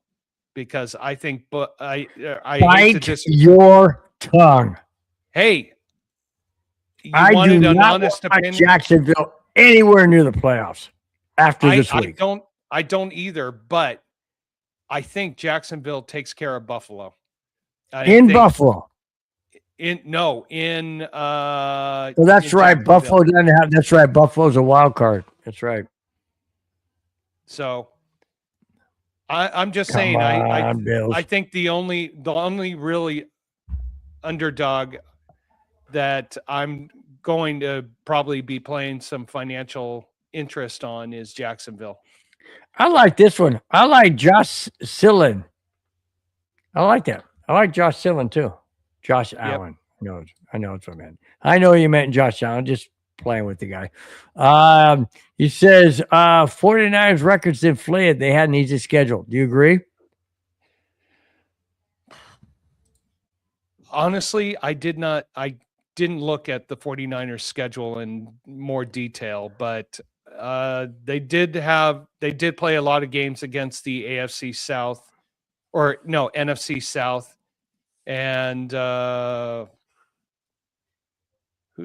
because I think, but I hate to your tongue. Hey, I do not want Jacksonville anywhere near the playoffs after this week. I don't either, but I think Jacksonville takes care of Buffalo. Buffalo. Well, that's right. Buffalo doesn't have. That's right. Buffalo's a wild card. That's right. So I'm just saying. I think the only really underdog that I'm going to probably be playing some financial interest on is Jacksonville. I like this one. I like Josh Sillin. I like that. I like Josh Sillin too. Josh Allen. I know it's what I meant. I know you meant Josh Allen. Just playing with the guy. He says 49ers records inflated. They had an easy schedule. Do you agree? Honestly, I didn't look at the 49ers schedule in more detail, but they did play a lot of games against the NFC South NFC South. And who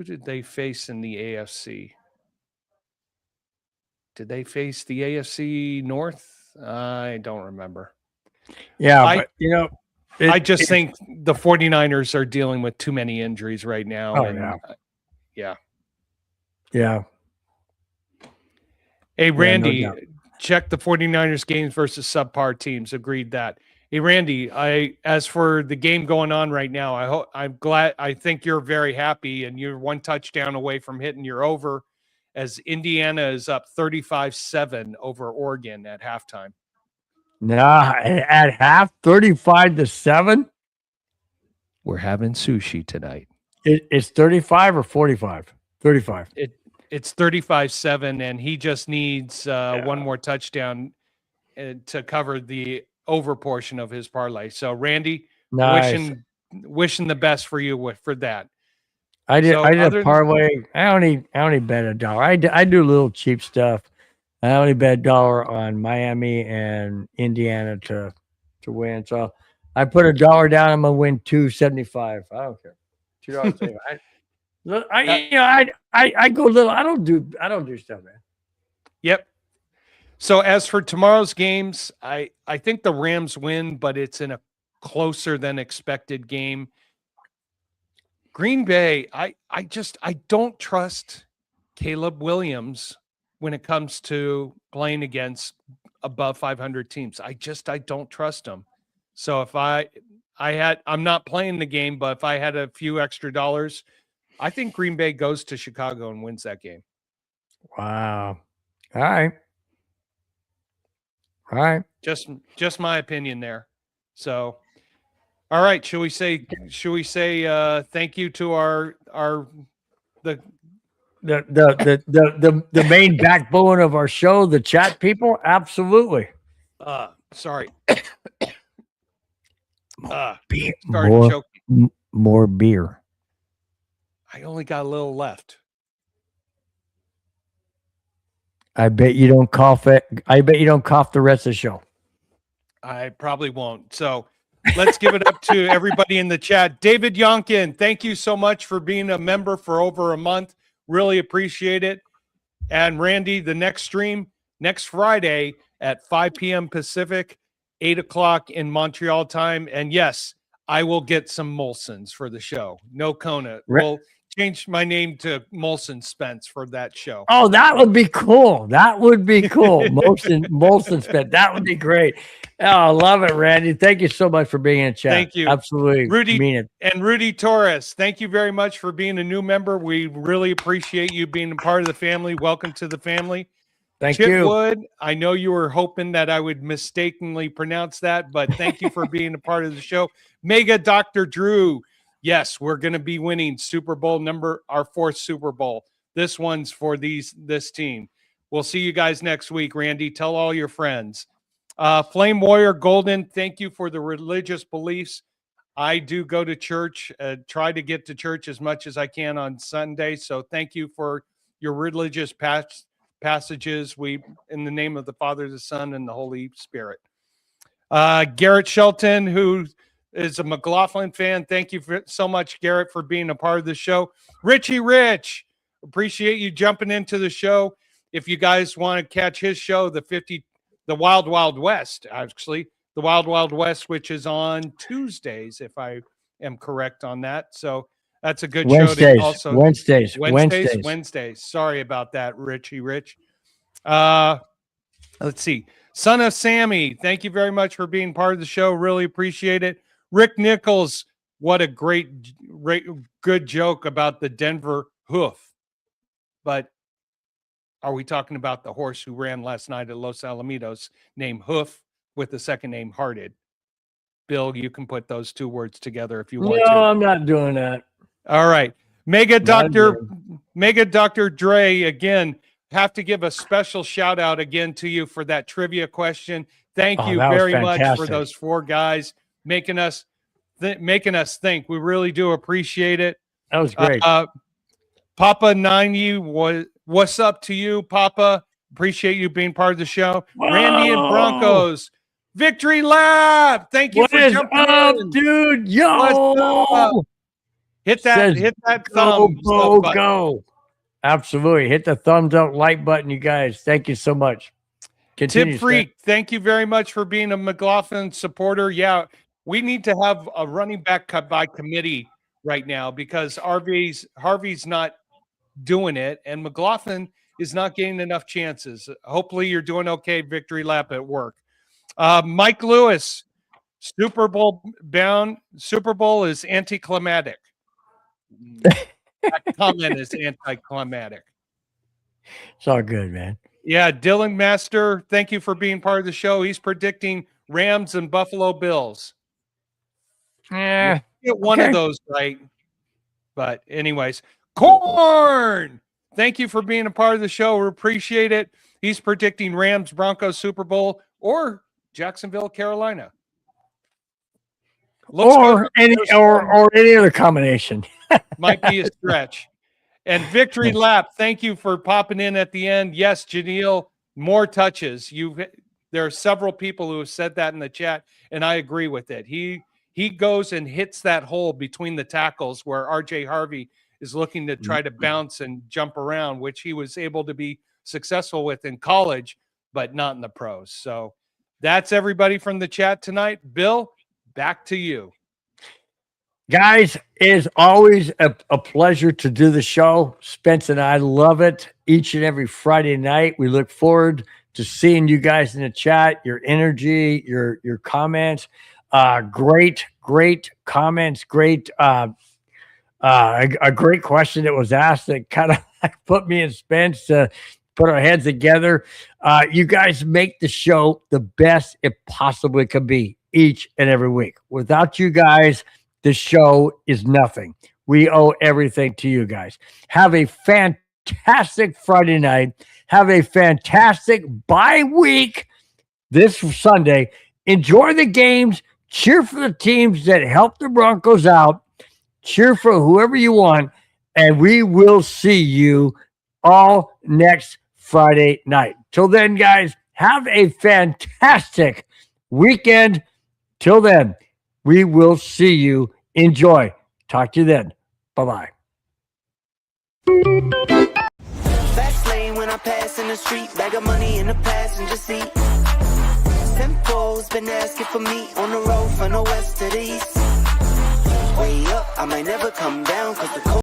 did they face in the AFC? Did they face the AFC North? I don't remember. Yeah, I just think the 49ers are dealing with too many injuries right now. Oh, yeah. Hey, Randy, check the 49ers games versus subpar teams. Agreed that. Hey, Randy, as for the game going on right now, I think you're very happy and you're 1 touchdown away from hitting your over as Indiana is up 35-7 over Oregon at halftime. Nah, at half, 35-7. We're having sushi tonight. It's 35 or 45? 35. It's 35-7, and he just needs one more touchdown to cover the over portion of his parlay. So, Randy, nice. wishing the best for you for that. I did So I did a other than parlay. I only bet a dollar. I do a little cheap stuff. I only bet $1 on Miami and Indiana to win. So I put $1 down. I'm gonna win 275. I don't care. $2.75. uh, I go little. I don't do stuff, man. yep. So as for tomorrow's games, I think the Rams win, but it's in a closer than expected game. Green Bay, I don't trust Caleb Williams when it comes to playing against above 500 teams. I don't trust him. So if I'm not playing the game, but if I had a few extra dollars, I think Green Bay goes to Chicago and wins that game. Wow. All right. All right. Just my opinion there. So, all right, should we say thank you to our the The main backbone of our show, the chat people? Absolutely. sorry. Beer, Started choking. more beer. I only got a little left. I bet you don't cough it. I bet you don't cough the rest of the show. I probably won't. So let's give it up to everybody in the chat. David Yonkin, thank you so much for being a member for over a month. Really appreciate it. And Randy, the next stream next Friday at 5 p.m. Pacific, 8 o'clock in Montreal time. And yes, I will get some Molsons for the show. No Kona. We'll change my name to Molson Spence for that show. Oh, that would be cool. That would be cool. Molson Spence. That would be great. Oh, I love it, Randy. Thank you so much for being in chat. Thank you. Absolutely. Rudy mean it. And Rudy Torres, thank you very much for being a new member. We really appreciate you being a part of the family. Welcome to the family. Thank you. Chipwood, I know you were hoping that I would mistakenly pronounce that, but thank you for being a part of the show. Mega Dr. Drew. Yes, we're going to be winning Super Bowl our fourth Super Bowl. This one's for this team. We'll see you guys next week, Randy. Tell all your friends. Flame Warrior Golden, thank you for the religious beliefs. I do go to church, try to get to church as much as I can on Sunday. So thank you for your religious passages. In the name of the Father, the Son, and the Holy Spirit. Garrett Shelton, who is a McLaughlin fan. Thank you so much, Garrett, for being a part of the show. Richie Rich, appreciate you jumping into the show. If you guys want to catch his show, the Wild Wild West, actually, the Wild Wild West, which is on Tuesdays, if I am correct on that. So that's a good show. Wednesdays. Sorry about that, Richie Rich. Let's see. Son of Sammy, thank you very much for being part of the show. Really appreciate it. Rick Nichols, what a good joke about the Denver hoof. But are we talking about the horse who ran last night at Los Alamitos named Hoof with the second name Hearted? Bill, you can put those two words together if you want to. No, I'm not doing that. All right. Mega Dr. Dre, again, have to give a special shout out again to you for that trivia question. Thank you very much for those four guys making us think. We really do appreciate it. That was great. Papa 90, what's up to you, Papa? Appreciate you being part of the show. Whoa. Randy and Broncos, Victory Lab. Thank you for jumping in, dude. Yo, hit that thumbs up button. Go. Absolutely. Hit the thumbs up like button, you guys. Thank you so much. Tip Freak, thank you very much for being a McLaughlin supporter. Yeah, we need to have a running back cut by committee right now because Harvey's not doing it, and McLaughlin is not getting enough chances. Hopefully you're doing okay, Victory Lap at work. Mike Lewis, Super Bowl is anticlimactic. That comment is anticlimactic. It's all good, man. Yeah, Dylan Master, thank you for being part of the show. He's predicting Rams and Buffalo Bills. Yeah, get one of those right. But anyways, Corn, thank you for being a part of the show. We appreciate it. He's predicting Rams, Broncos, Super Bowl, or Jacksonville, Carolina. Or any other combination. might be a stretch. And Victory Lap, thank you for popping in at the end. Yes, Janelle, more touches. There are several people who have said that in the chat, and I agree with it. He goes and hits that hole between the tackles where RJ Harvey is looking to try to bounce and jump around, which he was able to be successful with in college, but not in the pros. So that's everybody from the chat tonight. Bill, back to you. Guys, it is always a pleasure to do the show. Spence and I love it each and every Friday night. We look forward to seeing you guys in the chat, your energy, your comments. Great comments. Great, a great question that was asked that kind of put me and Spence to put our heads together. You guys make the show the best it possibly could be each and every week. Without you guys, the show is nothing. We owe everything to you guys. Have a fantastic Friday night. Have a fantastic bye week this Sunday. Enjoy the games. Cheer for the teams that help the Broncos out. Cheer for whoever you want. And we will see you all next Friday night. Till then, guys, have a fantastic weekend. Till then, we will see you. Enjoy. Talk to you then. Bye-bye. Fast lane when I pass in the street, bag of money in the passenger seat. Simcoe's been asking for me on the road from the west to the east. Way up, I might never come down 'cause the